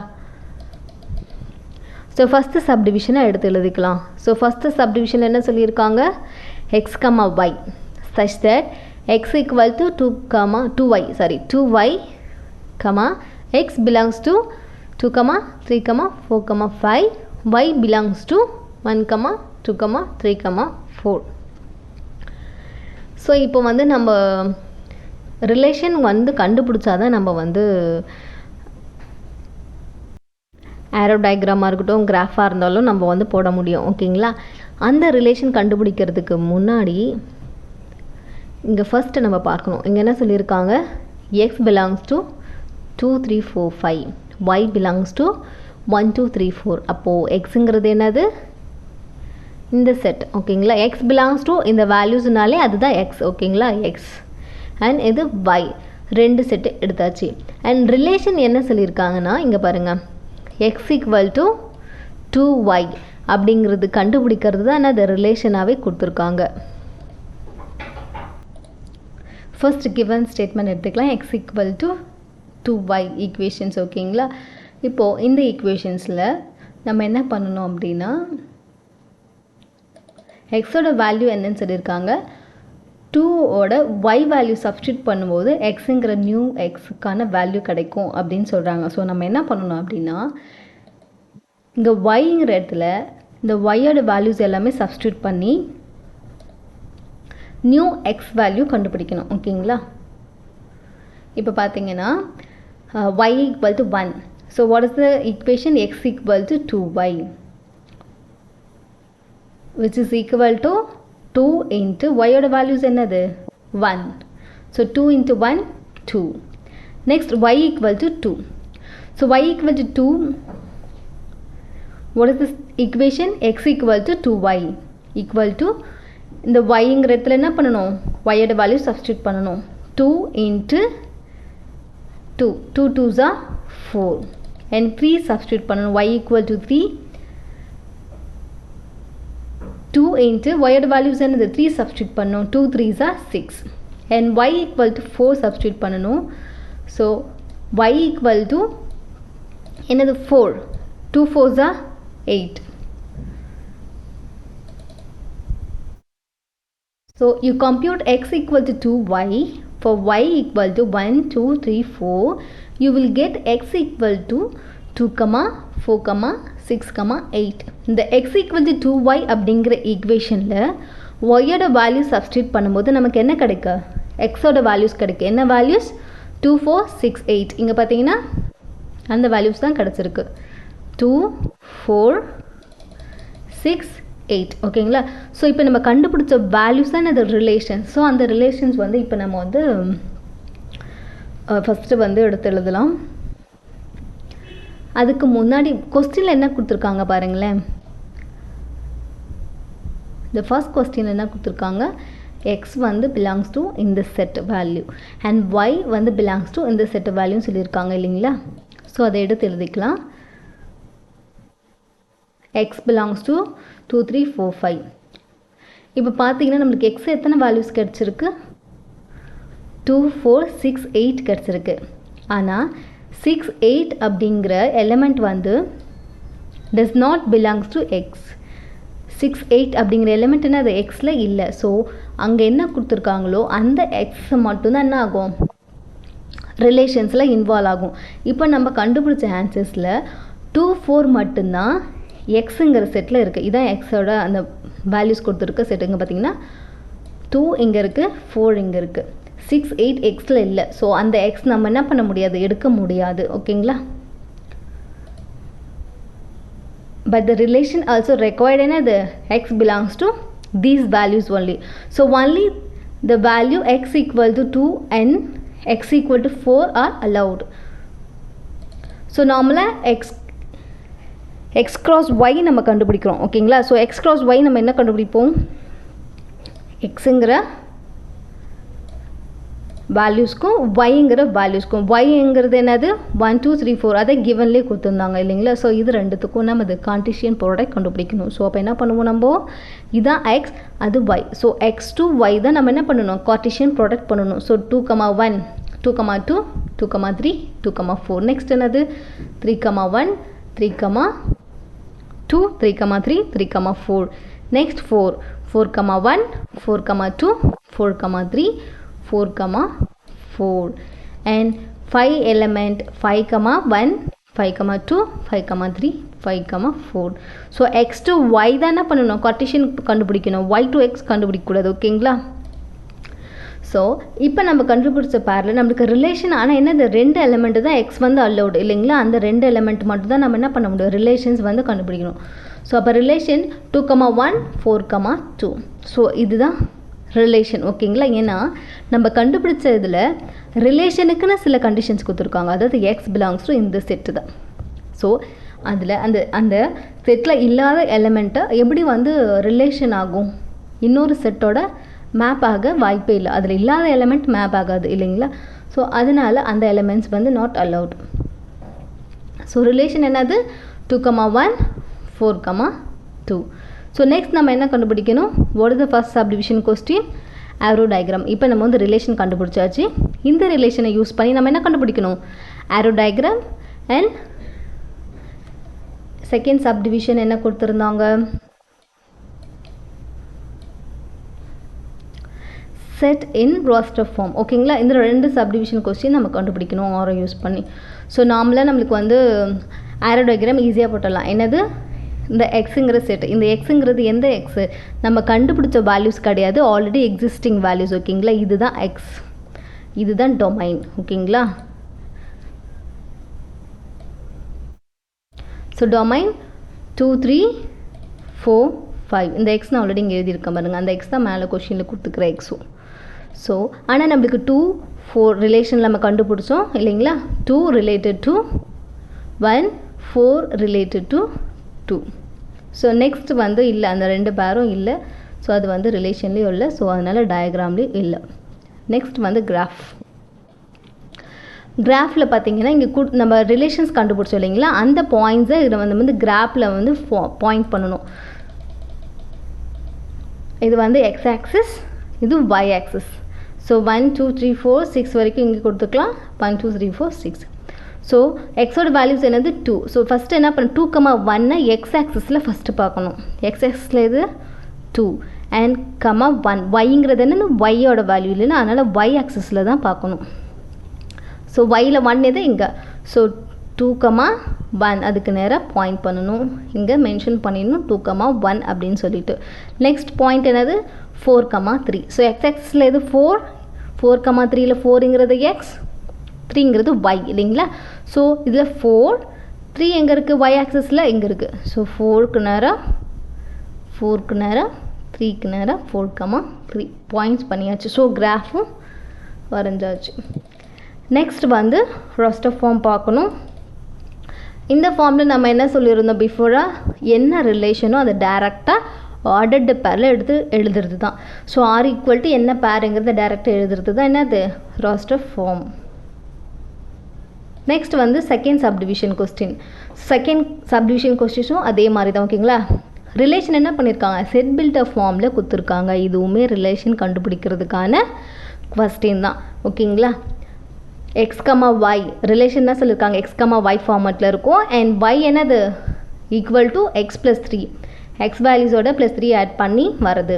A: ஸோ ஃபஸ்ட்டு சப்டிவிஷனை எடுத்து எழுதிக்கலாம். ஸோ ஃபஸ்ட்டு சப்டிவிஷன் என்ன சொல்லியிருக்காங்க? X comma y such that x equal to 2y comma x belongs to 2 3 4 5 y belongs to 1 2 3 4. So இப்போ வந்து நம்ம ரிலேஷன் வந்து கண்டுபிடிச்சாதான் நம்ம வந்து ஆரோ டயக்ராமாக இருக்கட்டும், கிராஃபாக இருந்தாலும் நம்ம வந்து போட முடியும். ஓகேங்களா? அந்த ரிலேஷன் கண்டுபிடிக்கிறதுக்கு முன்னாடி இங்கே ஃபஸ்ட்டு நம்ம பார்க்கணும். இங்கே என்ன சொல்லியிருக்காங்க? X belongs to 2 3 4 5 y belongs to 1 2 3 4. அப்போது எக்ஸுங்கிறது என்னது? இந்த செட். ஓகேங்களா? எக்ஸ் பிலாங்ஸ் டு இந்த வேல்யூஸ்னாலே அதுதான் எக்ஸ். ஓகேங்களா? எக்ஸ் அண்ட் இது ஒய். 2 செட்டு எடுத்தாச்சு. அண்ட் ரிலேஷன் என்ன சொல்லியிருக்காங்கன்னா இங்கே பாருங்கள், எக்ஸ் ஈக்குவல் டு 2y அப்படிங்கிறது கண்டுபிடிக்கிறது தான் என்னது? ரிலேஷனாகவே கொடுத்துருக்காங்க. ஃபர்ஸ்ட் கிவன் ஸ்டேட்மெண்ட் எடுத்துக்கலாம். X equal to 2y equations. ஓகேங்களா? இப்போது இந்த ஈக்குவேஷன்ஸில் நம்ம என்ன பண்ணணும் அப்படின்னா எக்ஸோட வேல்யூ என்னன்னு சொல்லியிருக்காங்க? 2ஓட y வேல்யூ சப்ஸ்டியூட் பண்ணும்போது எக்ஸுங்கிற நியூ எக்ஸுக்கான வேல்யூ கிடைக்கும் அப்படின்னு சொல்கிறாங்க. ஸோ நம்ம என்ன பண்ணணும் அப்படின்னா இங்கே yங்கிற இடத்துல இந்த yயோட வேல்யூஸ் எல்லாமே சப்ஸ்டியூட் பண்ணி நியூ எக்ஸ் வேல்யூ கண்டுபிடிக்கணும். ஓகேங்களா? இப்போ பார்த்தீங்கன்னா y equal to 1. So what is the equation? X equal to 2y, which is equal to 2 into y oda values என்னது 1. So 2 into 1 2. Next y equal to 2. So y equal to 2. What is this equation? X equal to 2y equal to இந்த yங்கிற இடத்துல என்ன பண்ணணும்? y oda value substitute பண்ணணும். 2 into 2. 2 2s are 4 and 3 substitute பண்ணணும். y equal to 3. 2 into y oda values என்னது 3 substitute பண்ணணும். 2 3s are 6 and y equal to 4 substitute பண்ணணும். So y equal to என்னது 4. 2 4s are 8. So you compute x equal to 2y. For y equal to 1 2 3 4, you will get x equal to 2 4 6 8. இந்த x equal to 2y அப்படிங்கிற ஈக்குவேஷனில் y ஓட வேல்யூ சப்ஸ்டியூட் பண்ணும்போது நமக்கு என்ன கிடைக்கு? x ஓட வேல்யூஸ் கிடைக்கு. என்ன வேல்யூஸ்? 2 4 6 8. இங்கே பார்த்தீங்கன்னா அந்த வேல்யூஸ் தான் கிடச்சிருக்கு. 2 4 6 8. ஓகேங்களா? ஸோ இப்போ நம்ம கண்டுபிடிச்ச வேல்யூஸ் தான் அது ரிலேஷன்ஸ். ஸோ அந்த ரிலேஷன்ஸ் வந்து இப்போ நம்ம வந்து ஃபஸ்ட்டு வந்து எடுத்து எழுதலாம். அதுக்கு முன்னாடி கொஸ்டினில் என்ன கொடுத்துருக்காங்க பாருங்களேன். இந்த ஃபர்ஸ்ட் கொஸ்டின் என்ன கொடுத்துருக்காங்க? எக்ஸ் வந்து பிலாங்ஸ் டு இந்த செட் வேல்யூ அண்ட் ஒய் வந்து பிலாங்ஸ் டு இந்த செட் வேல்யூன்னு சொல்லியிருக்காங்க இல்லைங்களா? ஸோ அதை எடுத்து எழுதிக்கலாம். x belongs to 2 3 4 5. இப்போ பார்த்தீங்கன்னா நம்மளுக்கு x எத்தனை வேல்யூஸ் கிடச்சிருக்கு? 2 4 6 8 கிடச்சிருக்கு. ஆனால் 6 8 அப்படிங்கிற எலிமெண்ட் வந்து does not belongs to x. 6 8 அப்படிங்கிற எலிமெண்ட் என்ன அது எக்ஸில் இல்லை. ஸோ அங்கே என்ன கொடுத்துருக்காங்களோ அந்த எக்ஸ் மட்டும்தான் என்ன ஆகும்? ரிலேஷன்ஸில் இன்வால்வ் ஆகும். இப்போ நம்ம கண்டுபிடிச்ச ஆன்சர்ஸில் 2 4 மட்டும்தான் எக்ஸுங்கிற செட்டில் இருக்குது. இதுதான் எக்ஸோட அந்த வேல்யூஸ் கொடுத்துருக்க செட். இங்கே பார்த்தீங்கன்னா 2 இங்கே இருக்குது, 4 இங்கே இருக்குது, 6 8 எக்ஸில் இல்லை. ஸோ அந்த எக்ஸ் நம்ம என்ன பண்ண முடியாது? எடுக்க முடியாது. ஓகேங்களா? But the relation also required என்னது? X belongs to these values only. So only the value X equal to 2 and X equal to 4 are allowed. So நார்மலாக எக்ஸ் கிராஸ் ஒய் நம்ம கண்டுபிடிக்கிறோம். ஓகேங்களா? ஸோ எக்ஸ் கிராஸ் ஒய் நம்ம என்ன கண்டுபிடிப்போம்? எக்ஸுங்கிற வேல்யூஸ்க்கும் ஒய்ங்கிற வேல்யூஸ்க்கும். ஒய்ங்கிறது என்னது? 1 2 3 4 அதை கிவன்லேயே கொடுத்துருந்தாங்க இல்லைங்களா? ஸோ இது ரெண்டுத்துக்கும் நம்ம இது கார்ட்டீசியன் ப்ராடக்ட் கண்டுபிடிக்கணும். ஸோ அப்போ என்ன பண்ணுவோம் நம்ம? இதுதான் எக்ஸ், அது y. So X to Y தான் நம்ம என்ன பண்ணணும்? கார்ட்டீசியன் ப்ராடக்ட் பண்ணணும். ஸோ 2 1 2 2 2 3 2 4. நெக்ஸ்ட் என்னது? 3 1 3 2 3 3 3 4. Next 4 1 4 2 4 3 4 4 and 5 element 5 1 5 2 5 3 5 4. So X to Y தான் என்ன பண்ணணும்? கார்ட்டீசியன் கண்டுபிடிக்கணும். ஒய் டு எக்ஸ் கண்டுபிடிக்கக்கூடாது. ஓகேங்களா? ஸோ இப்போ நம்ம கண்டுபிடிச்ச பேரில் நம்மளுக்கு ரிலேஷன் ஆனால் என்னது? 2 எலிமெண்ட் தான் எக்ஸ் வந்து அலௌடு இல்லைங்களா? அந்த 2 எலிமெண்ட் மட்டும் தான் நம்ம என்ன பண்ண முடியும்? ரிலேஷன்ஸ் வந்து கண்டுபிடிக்கணும். ஸோ அப்போ ரிலேஷன் 2 1 4 2. ஸோ இதுதான் ரிலேஷன். ஓகேங்களா? ஏன்னா நம்ம கண்டுபிடிச்ச இதில் ரிலேஷனுக்குன்னு சில கண்டிஷன்ஸ் கொடுத்துருக்காங்க. அதாவது எக்ஸ் பிலாங்ஸ் டு இந்த செட்டு தான். ஸோ அதில் அந்த அந்த செட்டில் இல்லாத எலிமெண்ட்டை எப்படி வந்து ரிலேஷன் ஆகும்? இன்னொரு செட்டோட மேப் ஆக வாய்ப்பே இல்லை. அதில் இல்லாத எலிமெண்ட் மேப் ஆகாது இல்லைங்களா? ஸோ அதனால் அந்த எலிமெண்ட்ஸ் வந்து நாட் அலவுட். ஸோ ரிலேஷன் என்னது? 2 1 4 2. ஸோ நெக்ஸ்ட் நம்ம என்ன கண்டுபிடிக்கணும்? What is the first subdivision question? Arrow diagram. இப்போ நம்ம வந்து ரிலேஷன் கண்டுபிடிச்சாச்சு. இந்த ரிலேஷனை யூஸ் பண்ணி நம்ம என்ன கண்டுபிடிக்கணும்? Arrow diagram and second subdivision என்ன கொடுத்துருந்தாங்க? Set in roster form. ஓகேங்களா, இந்த 2 சப்டிவிஷன் கொஸ்டின் நம்ம கண்டுபிடிக்கணும் ஆரோ யூஸ் பண்ணி. ஸோ நார்மலாக நம்மளுக்கு வந்து ஆரோ டயக்ராம் ஈஸியாக போட்டுடலாம். என்னது, இந்த எக்ஸுங்கிற செட், இந்த எக்ஸுங்கிறது எந்த எக்ஸு, நம்ம கண்டுபிடிச்ச வேல்யூஸ் கிடையாது, ஆல்ரெடி எக்ஸிஸ்டிங் வேல்யூஸ். ஓகேங்களா, இதுதான் எக்ஸ், இதுதான் டொமைன். ஓகேங்களா, ஸோ டொமைன் 2 3 4 5. இந்த எக்ஸ் நான் ஆல்ரெடி இங்கே எழுதியிருக்கேன் பாருங்கள், அந்த எக்ஸ் தான் மேலே கொஷினில் கொடுத்துக்கிற எக்ஸும். ஸோ ஆனால் நம்மளுக்கு 2 4 ரிலேஷனில் நம்ம கண்டுபிடிச்சோம் இல்லைங்களா, 2 related to 1 4 related to 2. So next வந்து இல்லை, அந்த 2 பேரும் இல்லை. ஸோ அது வந்து ரிலேஷன்லேயும் இல்லை, ஸோ அதனால் டயக்ராம்லேயும் இல்லை. நெக்ஸ்ட் வந்து கிராஃப். கிராஃபில் பார்த்தீங்கன்னா இங்கே நம்ம ரிலேஷன்ஸ் கண்டுபிடிச்சோம் இல்லைங்களா, அந்த பாயிண்ட்ஸை இதில் வந்து கிராஃபில் வந்து பாயிண்ட் பண்ணணும். இது வந்து எக்ஸ் ஆக்சிஸ், இது ஒய் ஆக்சிஸ். ஸோ 1 2 3 4 6 வரைக்கும் இங்கே கொடுத்துக்கலாம். 1 2 3 4 6. ஸோ எக்ஸோட வேல்யூஸ் என்னது 2. ஸோ ஃபஸ்ட்டு என்ன பண்ண 2,1 எக்ஸ் ஆக்சிஸில் ஃபஸ்ட்டு பார்க்கணும். எக்ஸ் ஆக்சிஸில் இது 2 அண்ட் 1. ஒய்ங்கிறது என்னென்னு ஒய்யோட வேல்யூ இல்லைன்னா, அதனால் ஒய் ஆக்சிஸில் தான் பார்க்கணும். ஸோ ஒயில் 1 எது இங்கே. ஸோ 2,1 அதுக்கு நேராக பாயிண்ட் பண்ணணும், இங்கே மென்ஷன் பண்ணிடணும் 2,1 அப்படின்னு சொல்லிட்டு. நெக்ஸ்ட் பாயிண்ட் என்னது 4,3. ஸோ எக்ஸ் ஆக்சிஸில் இது 4, 4,3ல் 4ங்கிறது எக்ஸ், 3ங்கிறது ஒய் இல்லைங்களா. ஸோ இதில் 4 3 எங்கே இருக்குது, ஒய் ஆக்சிஸில் இங்கே இருக்குது. ஸோ 4க்கு நேராக 3க்கு நேராக 4,3 பாயிண்ட்ஸ் பண்ணியாச்சு. ஸோ கிராஃபும் வரைஞ்சாச்சு. நெக்ஸ்ட் வந்து ராஸ்டர் ஃபார்ம் பார்க்கணும். இந்த ஃபார்மில் நம்ம என்ன சொல்லியிருந்தோம் பிஃபோராக, என்ன ரிலேஷனோ அதை டேரெக்டாக ஆர்டர்டு பேரில் எடுத்து எழுதுறது தான். ஸோ ஆர் ஈக்குவல் டு என்ன பேருங்கிறத டேரெக்டாக எழுதுறது தான் என்னது ராஸ்டர் ஃபார்ம். நெக்ஸ்ட் வந்து செகண்ட் சப்டிவிஷன் கொஸ்டின்ஸும் அதே மாதிரி தான். ஓகேங்களா, ரிலேஷன் என்ன பண்ணியிருக்காங்க, செட் பில்டர் ஃபார்மில் கொடுத்துருக்காங்க. இதுவுமே ரிலேஷன் கண்டுபிடிக்கிறதுக்கான கொஸ்டின் தான். ஓகேங்களா, எக்ஸ் கமா ஒய் ரிலேஷன் தான் சொல்லியிருக்காங்க, எக்ஸ் கமா ஒய் ஃபார்மேட்டில் இருக்கும். அண்ட் ஒய் என்னது equal to X plus 3, X வேல்யூஸோட +3 ஆட் பண்ணி வருது.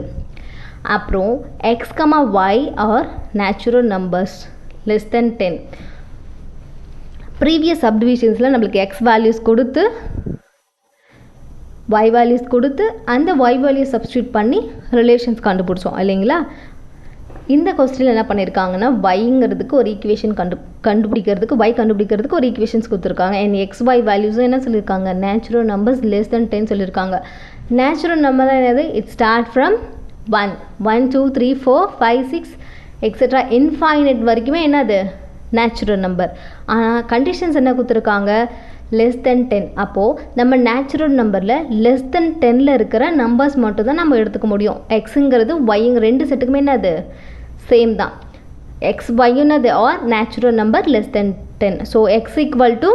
A: அப்புறம் X comma Y are natural numbers less than 10. Previous சப்டிவிஷன்ஸில் நம்மளுக்கு எக்ஸ் வேல்யூஸ் கொடுத்து ஒய் வேல்யூஸ் கொடுத்து அந்த ஒய் வேல்யூஸ் சப்ஸ்டியூட் பண்ணி ரிலேஷன்ஸ் கண்டுபிடிச்சோம் இல்லைங்களா. இந்த கொஸ்டினில் என்ன பண்ணியிருக்காங்கன்னா, ஒய்ங்கிறதுக்கு ஒரு ஈக்குவேஷன் கண்டுபிடிக்கிறதுக்கு ஒரு ஈக்குவேஷன்ஸ் கொடுத்துருக்காங்க. அண்ட் எக்ஸ் ஒய் வேல்யூஸும் என்ன சொல்லியிருக்காங்க, நேச்சுரல் நம்பர்ஸ் லெஸ் தென் 10 சொல்லியிருக்காங்க. நேச்சுரல் நம்பர் என்னது, it start from 1 1 2 3 4 5 6 etcetera infinite வரைக்குமே என்னது நேச்சுரல் நம்பர். ஆனால் கண்டிஷன்ஸ் என்ன கொடுத்துருக்காங்க, லெஸ் தென் 10. அப்போது நம்ம நேச்சுரல் நம்பரில் லெஸ் தென் 10ல் இருக்கிற நம்பர்ஸ் மட்டும் தான் நம்ம எடுத்துக்க முடியும். எக்ஸுங்கிறது ஒய்ங்க 2 செட்டுக்குமே என்னது சேம் தான். எக்ஸ் ஒய்னது are natural number less than 10. So X equal to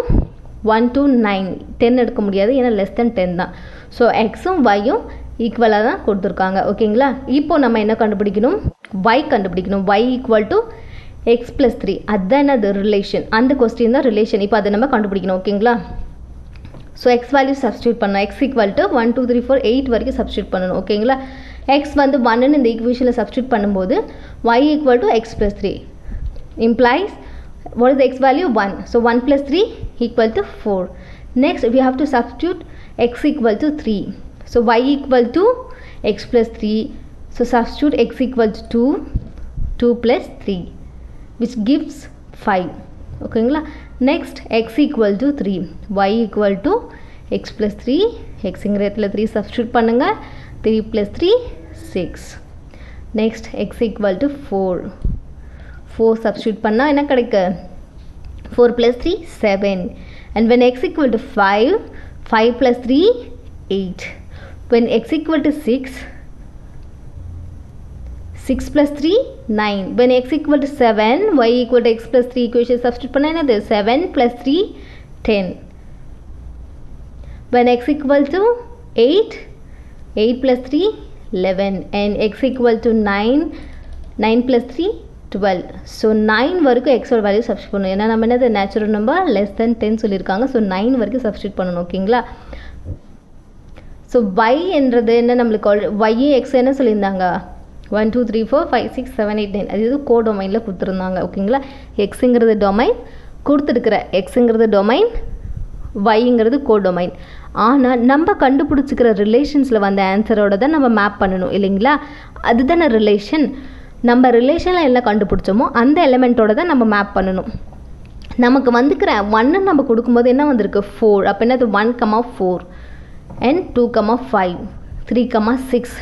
A: 1 to 9 10 எடுக்க முடியாது, ஏன்னா லெஸ் தென் 10 தான். ஸோ எக்ஸும் ஒய்யும் ஈக்குவலாக தான் கொடுத்துருக்காங்க. ஓகேங்களா, இப்போ நம்ம என்ன கண்டுபிடிக்கணும், ஒய் கண்டுபிடிக்கணும். Y equal to X plus 3, அதுதான் அது ரிலேஷன், அந்த கொஸ்டின் தான் ரிலேஷன். இப்போ அதை நம்ம கண்டுபிடிக்கணும். ஓகேங்களா, ஸோ எக்ஸ் வேல்யூ சப்ஸ்டியூட் பண்ணணும். எக்ஸ் ஈக்குவல் டு 1 2 3 4 8 வரைக்கும் சப்ஸ்டியூட் பண்ணணும். ஓகேங்களா, எக்ஸ் வந்து 1ன்னு இந்த ஈக்குவேஷனில் சப்ஸ்டியூட் பண்ணும்போது y equal to X plus 3 implies what is the x value 1. So 1 plus 3 equal to 4. Next we have to substitute x equal to 3. So y equal to x plus 3. So substitute x equal to 2 plus 3 which gives 5. Okay, next x equal to 3, y equal to x plus 3, x in rate 3 substitute பண்ணுங்க, 3 plus 3 6. Next x equal to 4 substitute பண்ணா என்ன கிடைக்கு, 4 plus 3 7. And when x equal to 5 plus 3 8. When x equal to 6 plus 3 9. When x equal to 7, y equal to x plus 3 equation substitute பண்ணா என்னது, 7 plus 3 10. When x equal to 8 plus 3 11. And x equal to 9 plus 3 12. So 9 வரைக்கும் x ஓட வேல்யூ சப்ஸ்டியூட் பண்ணணும். ஏன்னா நம்ம என்னது நேச்சுரல் நம்பர் லெஸ் தென் 10 சொல்லியிருக்காங்க. ஸோ 9 வரைக்கும் சப்ஸ்டியூட் பண்ணணும். ஓகேங்களா, ஸோ y என்றது என்ன, நம்மளுக்கு y x என்ன சொல்லியிருந்தாங்க, 1 2 3 4 5 6 7 8 9 அது கோடொமைனில் கொடுத்துருந்தாங்க ஓகேங்களா. எக்ஸுங்கிறது டொமைன் கொடுத்துருக்குற எக்ஸுங்கிறது டொமைன் வைங்கிறது கோடொமைன். ஆனால் நம்ம கண்டுபிடிச்சிக்கிற ரிலேஷன்ஸில் வந்த ஆன்சரோட தான் நம்ம மேப் பண்ணணும் இல்லைங்களா. அதுதானே ரிலேஷன். நம்ம ரிலேஷனில் எல்லாம் கண்டுபிடிச்சோமோ அந்த எலிமெண்ட்டோட தான் நம்ம மேப் பண்ணணும். நமக்கு வந்துக்கிற 1 நம்ம கொடுக்கும்போது என்ன வந்திருக்கு 4. அப்போ என்னது 1,4 and 2,5 3,6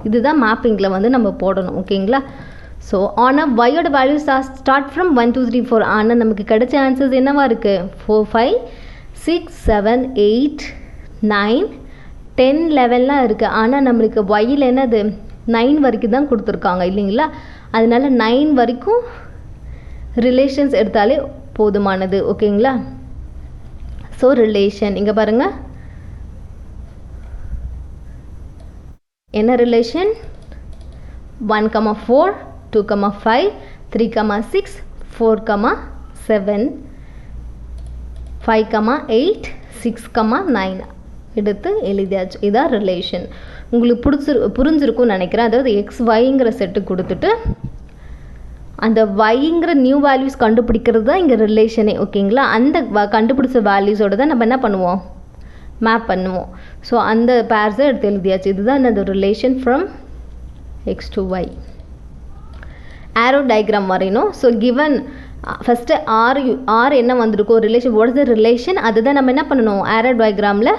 A: இதுதான் மேப்பிங்கில் வந்து நம்ம போடணும் ஓகேங்களா. ஸோ ஆனால் வையோட வேல்யூ ஸ்டார்ட் ஃப்ரம் 1 2 3 4. ஆனால் நமக்கு கிடைச்ச ஆன்சர்ஸ் என்னவா இருக்குது 4 5 6 7 8 9 10 11 இருக்குது. ஆனால் நம்மளுக்கு ஒயில் என்னது 9 வரைக்கும் தான் கொடுத்துருக்காங்க இல்லைங்களா. அதனால 9 வரைக்கும் ரிலேஷன்ஸ் எடுத்தாலே போதுமானது ஓகேங்களா. ஸோ ரிலேஷன் இங்கே பாருங்கள் என்ன ரிலேஷன் 1,4 2,5 3,6 4,7 5,8 6,9 எடுத்து எழுதியாச்சு. இதான் ரிலேஷன். உங்களுக்கு புரிஞ்சிருக்கும்னு நினைக்கிறேன். அதாவது எக்ஸ் ஒய்ங்கிற செட்டு கொடுத்துட்டு அந்த ஒய்ங்கிற நியூ வேல்யூஸ் கண்டுபிடிக்கிறது தான் இங்கே ரிலேஷனே ஓகேங்களா. அந்த கண்டுபிடிச்ச வேல்யூஸோடு தான் நம்ம என்ன பண்ணுவோம் மேப் பண்ணுவோம். ஸோ அந்த பேர்ஸை எடுத்து எழுதியாச்சு. இதுதான் அந்த relation from X to Y. Arrow diagram வரையணும். ஸோ கிவன் ஃபஸ்ட்டு ஆர் என்ன வந்திருக்கோ relation what is the relation அதுதான் நம்ம என்ன பண்ணணும் ஆரோ டயக்ராமில்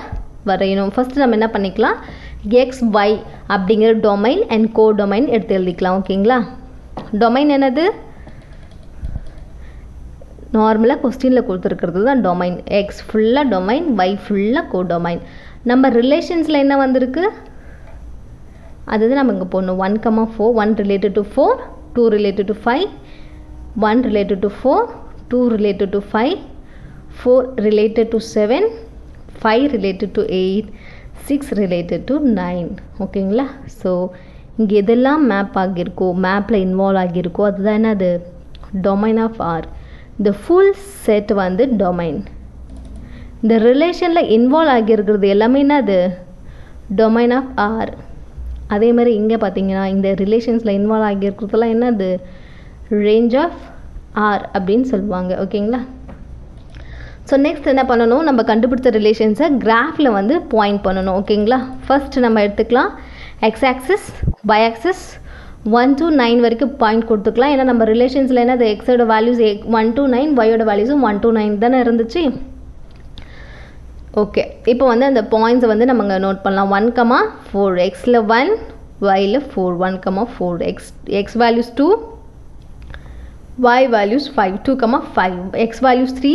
A: வரையணும். ஃபஸ்ட்டு நம்ம என்ன பண்ணிக்கலாம் எக்ஸ் ஒய் அப்படிங்கிற டொமைன் அண்ட் கோ டொமைன் எடுத்து எழுதிக்கலாம் ஓகேங்களா. டொமைன் என்னது நார்மலாக கொஸ்டினில் கொடுத்துருக்கிறது தான் டொமைன். எக்ஸ் ஃபுல்லாக டொமைன் ஒய் ஃபுல்லாக கோ டொமைன். நம்ம ரிலேஷன்ஸில் என்ன வந்திருக்கு அதுதான் நம்ம இங்கே போடணும். 1,4 1 related to 4 2 related to 5 1 related to 4 2 related to 5 4 related to 7 5 related to 8 6 related to 9 ஓகேங்களா. ஸோ இங்கே எதெல்லாம் மேப் ஆகியிருக்கோ மேப்பில் இன்வால்வ் ஆகியிருக்கோ அதுதான் என்னது டொமைன் ஆஃப் ஆர். இந்த ஃபுல் செட் வந்து டொமைன். இந்த ரிலேஷனில் இன்வால்வ் ஆகியிருக்கிறது எல்லாமே என்னது டொமைன் ஆஃப் ஆர். அதே மாதிரி இங்கே பார்த்தீங்கன்னா இந்த ரிலேஷன்ஸில் இன்வால்வ் ஆகியிருக்கிறதுலாம் என்னது ரேஞ்ச் ஆஃப் ஆர் அப்படின்னு சொல்லுவாங்க ஓகேங்களா. ஸோ நெக்ஸ்ட் என்ன பண்ணணும் நம்ம கண்டுபிடிச்ச ரிலேஷன்ஸை கிராஃபில் வந்து பாயிண்ட் பண்ணணும் ஓகேங்களா. ஃபர்ஸ்ட் நம்ம எடுத்துக்கலாம் x axis y axis 1 to 9 வரைக்கும் பாயிண்ட் கொடுத்துக்கலாம். ஏன்னா நம்ம ரிலேஷன்ஸில் என்ன அது எக்ஸோட வேல்யூஸ் 1 to 9 ஒயோட வேல்யூஸும் 1 to 9 தானே இருந்துச்சு. ஓகே இப்போ வந்து அந்த பாயிண்ட்ஸை வந்து நம்ம இங்கே நோட் பண்ணலாம். 1,4 எக்ஸில் 1 ஒயில் 4 1,4 x values 2 y values 5 2,5 x values 3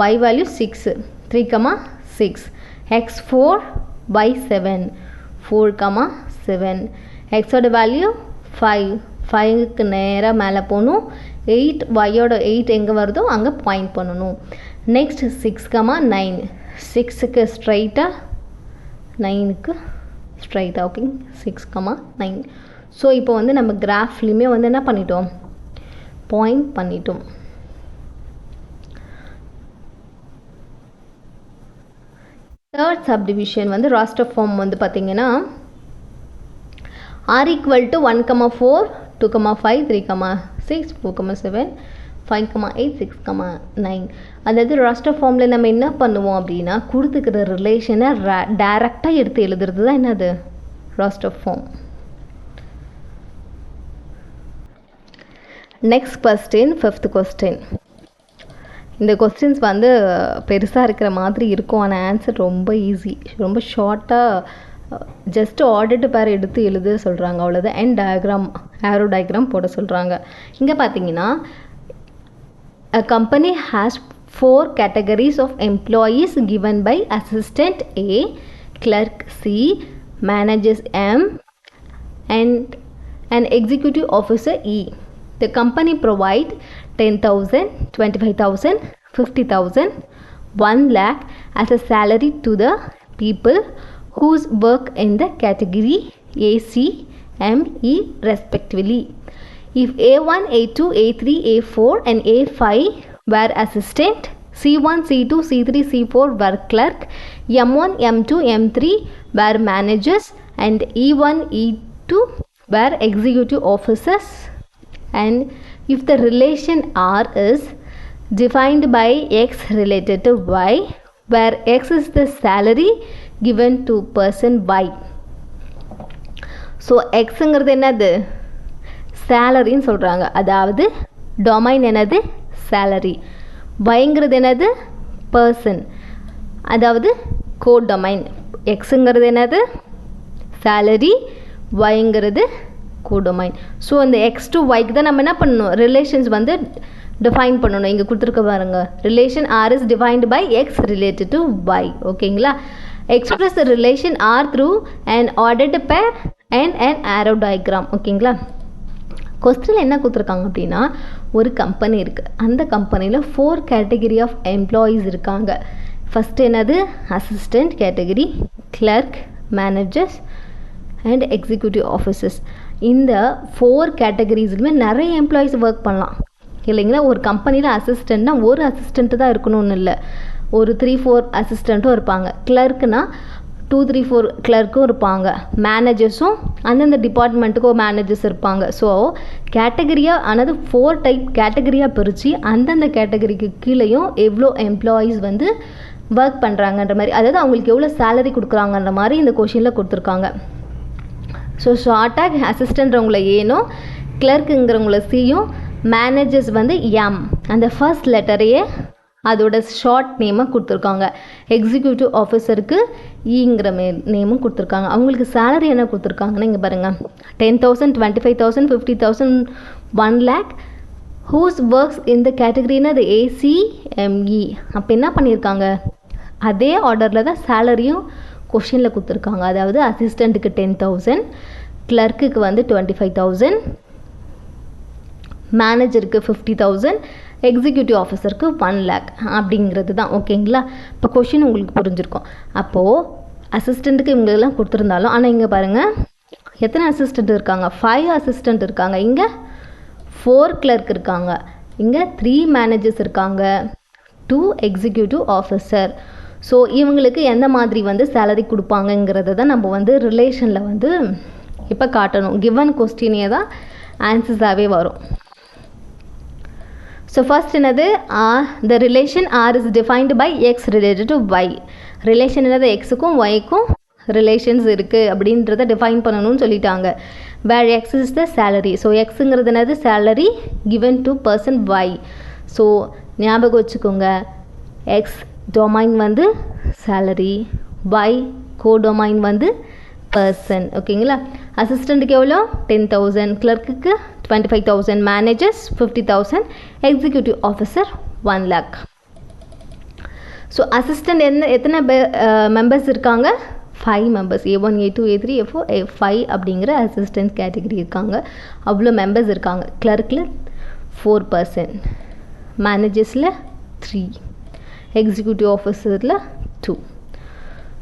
A: y வேல்யூஸ் 6 3,6 எக்ஸ் 4 y 7 4,7 எக்ஸோட வேல்யூ 5 5க்கு நேராக மேலே போகணும். 8 ஒய்யோட 8 எங்கே வருதோ அங்கே பாயிண்ட் பண்ணணும். நெக்ஸ்ட் 6,9 6க்கு ஸ்ட்ரைட்டாக 9க்கு ஸ்ட்ரைட்டாக ஓகே 6,9. ஸோ இப்போ வந்து நம்ம கிராஃப்லேயுமே வந்து என்ன பண்ணிட்டோம் பாயிண்ட் பண்ணிட்டோம். தேர்ட் சப்டிவிஷன் வந்து ராஸ்டர் ஃபார்ம் வந்து பார்த்திங்கன்னா r equal to 1,4 2,5 3,6 4,7 5,8 6,9. அதாவது ராஸ்டர் ஃபார்மில் நம்ம என்ன பண்ணுவோம் அப்படின்னா கொடுத்துக்கிற ரிலேஷனை டைரெக்டாக எடுத்து எழுதுறது தான் என்னது roster form. Next question 5th question. இந்த கொஸ்டின்ஸ் வந்து பெருசாக இருக்கிற மாதிரி இருக்கும். ஆனால் ஆன்சர் ரொம்ப ஈஸி ரொம்ப ஷார்ட்டாக ஜஸ்ட் ஆர்டர்டு பேர் எடுத்து எழுத சொல்கிறாங்க அவ்வளோதான். அண்ட் டயக்ராம் ஆரோ டயக்ராம் போட சொல்கிறாங்க. இங்கே பார்த்தீங்கன்னா a company has 4 categories of employees given by assistant A, clerk C, managers M and an executive officer E. The company provide 10,000, 25,000, 50,000, 1 lakh as a salary to the people whose work in the category A, C, M, E respectively. If A1, A2, A3, A4 and A5 were assistant, C1, C2, C3, C4 were clerk, M1, M2, M3 were managers and E1, E2 where executive officers, and if the relation R is defined by X related to Y, where X is the salary given to person Y. So எக்ஸுங்கிறது என்னது சேலரின்னு சொல்கிறாங்க, அதாவது டொமைன் என்னது சேலரி. வைங்கிறது என்னது பர்சன், அதாவது கோட் டொமைன். எக்ஸுங்கிறது என்னது சேலரி, வைங்கிறது கோடொமைன். ஸோ இந்த எக்ஸ் டு ஒய்க்கு தான் நம்ம என்ன பண்ணணும், ரிலேஷன்ஸ் வந்து டிஃபைன் பண்ணணும். இங்கே கொடுத்துருக்க பாருங்க, relation R is defined by X related to Y. ஓகேங்களா? Express the relation R through and ordered pair and and arrow diagram. ஓகேங்களா? கொஸ்டினில் என்ன கொடுத்துருக்காங்க அப்படின்னா, ஒரு கம்பெனி இருக்குது, அந்த கம்பெனியில் 4 கேட்டகரி ஆஃப் எம்ப்ளாயீஸ் இருக்காங்க. ஃபஸ்ட்டு என்னது assistant category, clerk, managers and executive officers. இந்த 4 கேட்டகரிஸ்லுமே நிறைய எம்ப்ளாயீஸ் ஒர்க் பண்ணலாம் இல்லைங்களா? ஒரு கம்பெனியில் அசிஸ்டண்ட்னா ஒரு அசிஸ்டண்ட்டு தான் இருக்கணும்னு இல்லை, ஒரு 3-4 அசிஸ்டண்ட்டும் இருப்பாங்க. கிளர்க்குனா 2-3-4 கிளர்க்கும் இருப்பாங்க. மேனேஜர்ஸும் அந்தந்த டிபார்ட்மெண்ட்டுக்கும் மேனேஜர்ஸ் இருப்பாங்க. ஸோ கேட்டகரியாக ஆனது 4 டைப் கேட்டகரியாக பிரித்து அந்தந்த கேட்டகரிக்கு கீழேயும் எவ்வளோ எம்ப்ளாயீஸ் வந்து ஒர்க் பண்ணுறாங்கன்ற மாதிரி, அதாவது அவங்களுக்கு எவ்வளோ சேலரி கொடுக்குறாங்கன்ற மாதிரி இந்த கொஷினில் கொடுத்துருக்காங்க. ஸோ ஷார்ட்டாக அசிஸ்டண்ட்றவங்கள ஏனும், கிளர்க்குங்கிறவங்கள சியும், மேனேஜர்ஸ் வந்து எம், அந்த ஃபர்ஸ்ட் லெட்டரையே அதோட ஷார்ட் நேமாக கொடுத்துருக்காங்க. எக்ஸிக்யூட்டிவ் ஆஃபீஸருக்கு ஈங்கிற நேமும் கொடுத்துருக்காங்க. அவங்களுக்கு சேலரி என்ன கொடுத்துருக்காங்கன்னு இங்கே பாருங்கள், 10,000, 25,000, 50,000, 1 lakh. ஹூஸ் ஒர்க்ஸ் இந்த கேட்டகரின்னா அது ACME. அப்போ என்ன பண்ணியிருக்காங்க, அதே ஆர்டரில் தான் சேலரியும் கொஷினில் கொடுத்துருக்காங்க. அதாவது அசிஸ்டண்ட்டுக்கு 10,000, கிளர்க்குக்கு வந்து 25,000, மேனேஜருக்கு 50,000, எக்ஸிக்யூட்டிவ் ஆஃபீஸருக்கு 1 lakh அப்படிங்கிறது தான். ஓகேங்களா? இப்போ கொஷின் உங்களுக்கு புரிஞ்சிருக்கும். அப்போது அசிஸ்டண்ட்டுக்கு இவங்களெல்லாம் கொடுத்துருந்தாலும், ஆனால் இங்கே பாருங்கள் எத்தனை அசிஸ்டண்ட் இருக்காங்க, 5 அசிஸ்டண்ட் இருக்காங்க, இங்கே 4 கிளர்க் இருக்காங்க, இங்கே 3 மேனேஜர்ஸ் இருக்காங்க, 2 எக்ஸிக்யூட்டிவ் ஆஃபீஸர். ஸோ இவங்களுக்கு எந்த மாதிரி வந்து சேலரி கொடுப்பாங்கங்கிறத தான் நம்ம வந்து ரிலேஷனில் வந்து இப்போ காட்டணும். கிவன் கொஸ்டினே தான் ஆன்சர்ஸாகவே வரும். ஸோ ஃபர்ஸ்ட் என்னது, the relation R is defined by X related to Y. Relation என்னது, எக்ஸுக்கும் ஒய்க்கும் ரிலேஷன்ஸ் இருக்குது அப்படின்றத டிஃபைன் பண்ணணும்னு சொல்லிட்டாங்க. Where X is the salary. So எக்ஸுங்கிறது என்னது salary given to person Y. So ஞாபகம் வச்சுக்கோங்க, எக்ஸ் டொமைன் வந்து சேலரி, ஒய் கோடொமைன் வந்து பர்சன். ஓகேங்களா? அசிஸ்டண்ட்டுக்கு எவ்வளோ 10,000, கிளர்க்குக்கு 25,000, managers 50,000, executive officer 1 lakh. So assistant எத்தனை மெம்பர்ஸ் இருக்காங்க, 5 members. A1, A2, A3, A4, A5 அப்படிங்கிற அசிஸ்டன்ட் கேட்டகரி இருக்காங்க. அவ்வளோ மெம்பர்ஸ் இருக்காங்க. கிளர்க்கில் 4%, மேனேஜர்ஸில் 3, எக்ஸிக்யூட்டிவ் ஆஃபீஸரில் 2.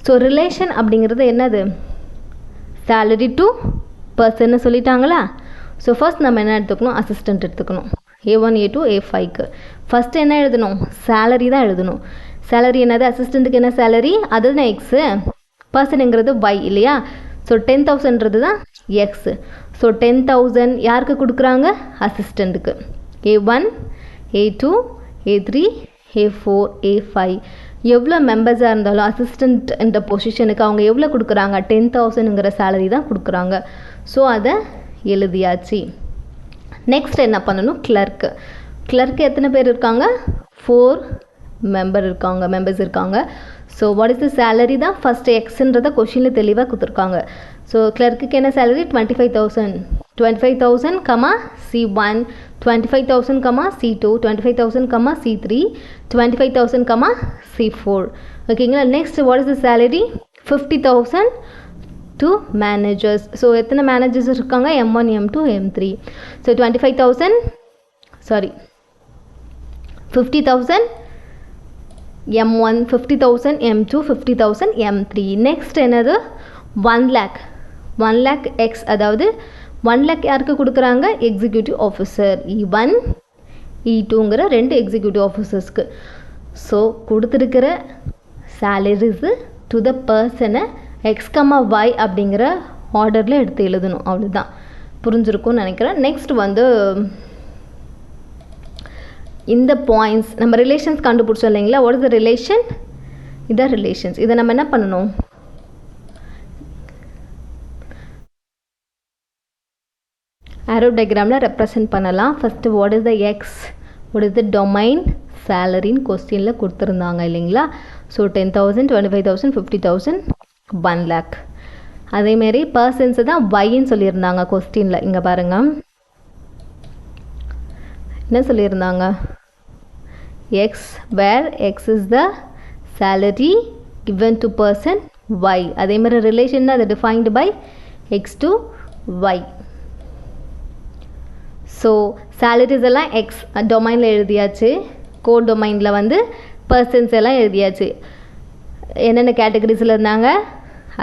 A: ஸோ ரிலேஷன் அப்படிங்கிறது என்னது, சேலரி டு பர்சன்னு சொல்லிட்டாங்களா? ஸோ ஃபர்ஸ்ட் நம்ம என்ன எடுத்துக்கணும், அசிஸ்டண்ட் எடுத்துக்கணும். A1, A2, A5க்கு ஃபஸ்ட்டு என்ன எழுதணும், சேலரி தான் எழுதணும். சேலரி என்னது, அசிஸ்டண்ட்டுக்கு என்ன சேலரி, அதுதான் எக்ஸு, பர்சனுங்கிறது ஒய் இல்லையா? ஸோ 10,000ன்றது தான் எக்ஸு. ஸோ 10,000 யாருக்கு கொடுக்குறாங்க, அசிஸ்டண்ட்டுக்கு. A1, A2, A3, A4, A5 எவ்வளோ மெம்பர்ஸாக இருந்தாலும் அசிஸ்டண்ட் இந்த பொசிஷனுக்கு அவங்க எவ்வளோ கொடுக்குறாங்க, 10,000ங்கிற சேலரி தான் கொடுக்குறாங்க. ஸோ அதை எழுதியாச்சு. நெக்ஸ்ட் என்ன பண்ணணும், கிளர்க்கு. கிளர்க்கு எத்தனை பேர் இருக்காங்க, 4 மெம்பர்ஸ் இருக்காங்க. So what is the salary தான் ஃபஸ்ட்டு எக்ஸுன்றதை கொஷினில் தெளிவாக கொடுத்துருக்காங்க. ஸோ கிளர்க்குக்கு என்ன salary, 25,000, 25,000, C1, 25,000, C2, 25,000, C3, 25,000, C4. ஓகேங்களா? Next what is the salary, 50,000 to managers. So எத்தனை மேனேஜர்ஸ் இருக்காங்க, M1, M2, M3. So 50,000 M1, 50,000 M2, 50,000 M3. Next என்னது, 1 lakh X, அதாவது 1 lakh யாருக்கு கொடுக்குறாங்க, எக்ஸிக்யூட்டிவ் ஆஃபீஸர் E1, E2ங்கிற 2 எக்ஸிக்யூட்டிவ் ஆஃபீஸர்ஸ்க்கு. ஸோ கொடுத்துருக்கிற சேலரிஸு டு த பர்சனை X, Y அப்படிங்கிற ஆர்டரில் எடுத்து எழுதணும். அவ்வளோதான். புரிஞ்சிருக்கும்னு நினைக்கிறேன். நெக்ஸ்ட் வந்து இந்த பாயிண்ட்ஸ் நம்ம ரிலேஷன்ஸ் கண்டுபிடிச்சோம் இல்லைங்களா. What is the relation? இதான் ரிலேஷன்ஸ். இதை நம்ம என்ன பண்ணணும்? ஆரோ டயக்ராமில் ரெப்ரசன்ட் பண்ணலாம். First what is the X, what is the domain, சேலரின்னு கொஸ்டினில் கொடுத்துருந்தாங்க இல்லைங்களா. So 10,000, 25,000, 50,000, 1 lakh. அதேமாரி பர்சன்ஸு தான் ஒய்ன்னு சொல்லியிருந்தாங்க கொஸ்டினில். இங்கே பாருங்கள் என்ன சொல்லியிருந்தாங்க, x where X is the salary given to person y. அதேமாதிரி ரிலேஷன் அது defined by x to y. So salaries எல்லாம் எக்ஸ் டொமைனில் எழுதியாச்சு. கோட் டொமைனில் வந்து பர்சன்ஸ் எல்லாம் எழுதியாச்சு. என்னென்ன கேட்டகரிஸில் இருந்தாங்க?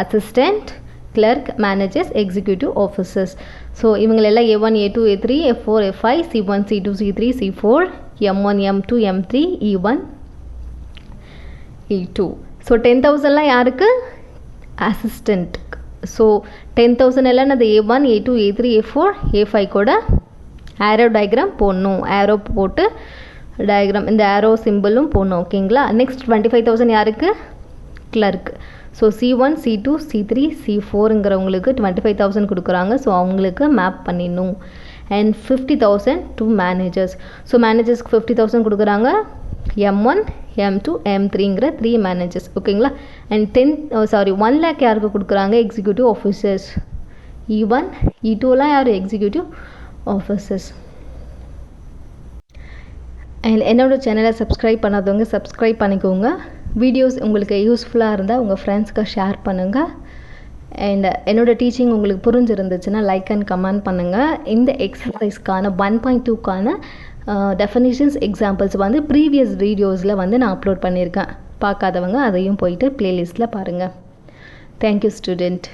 A: Assistant, clerk, managers, executive officers. So இவங்களெல்லாம் A1, A2, A3, F4, F5, C1, C2, C3, C4, M1, M2, M3, E1, E2. So 10,000லாம் யாருக்கு? அசிஸ்டண்ட். ஸோ 10,000 எல்லாம் அது A1, A2, A3, A4, A5 கூட ஆரோ டயக்ராம் போடணும். ஆரோ போட்டு டயக்ராம் இந்த ஆரோ சிம்பிளும் போடணும். ஓகேங்களா. நெக்ஸ்ட் 25,000 யாருக்கு? Clerk. So C1, C2, C3, C4ங்கிறவங்களுக்கு 25,000 கொடுக்குறாங்க. ஸோ அவங்களுக்கு மேப் பண்ணிடணும். And 50,000 to managers. ஸோ மேனேஜர்ஸ்க்கு 50,000 கொடுக்குறாங்க. M1, M2, M3ங்கிற 3 managers. ஓகேங்களா. அண்ட் 1 lakh யாருக்கு கொடுக்குறாங்க? Executive officers. E1, E2லாம் யார்? Executive officers. அண்ட் என்னோடய சேனலை சப்ஸ்கிரைப் பண்ணாதவங்க சப்ஸ்கிரைப் பண்ணிக்கோங்க. வீடியோஸ் உங்களுக்கு யூஸ்ஃபுல்லாக இருந்தால் உங்கள் ஃப்ரெண்ட்ஸ்க்கு ஷேர் பண்ணுங்கள். அண்ட் என்னோடய டீச்சிங் உங்களுக்கு புரிஞ்சிருந்துச்சுன்னா லைக் அண்ட் கமெண்ட் பண்ணுங்கள். இந்த எக்ஸசைஸ்க்கான 1.2க்கான டெஃபினிஷன்ஸ் எக்ஸாம்பிள்ஸ் வந்து ப்ரீவியஸ் வீடியோஸில் வந்து நான் அப்லோட் பண்ணியிருக்கேன். பார்க்காதவங்க அதையும் போயிட்டு ப்ளேலிஸ்ட்டில் பாருங்கள். Thank you student.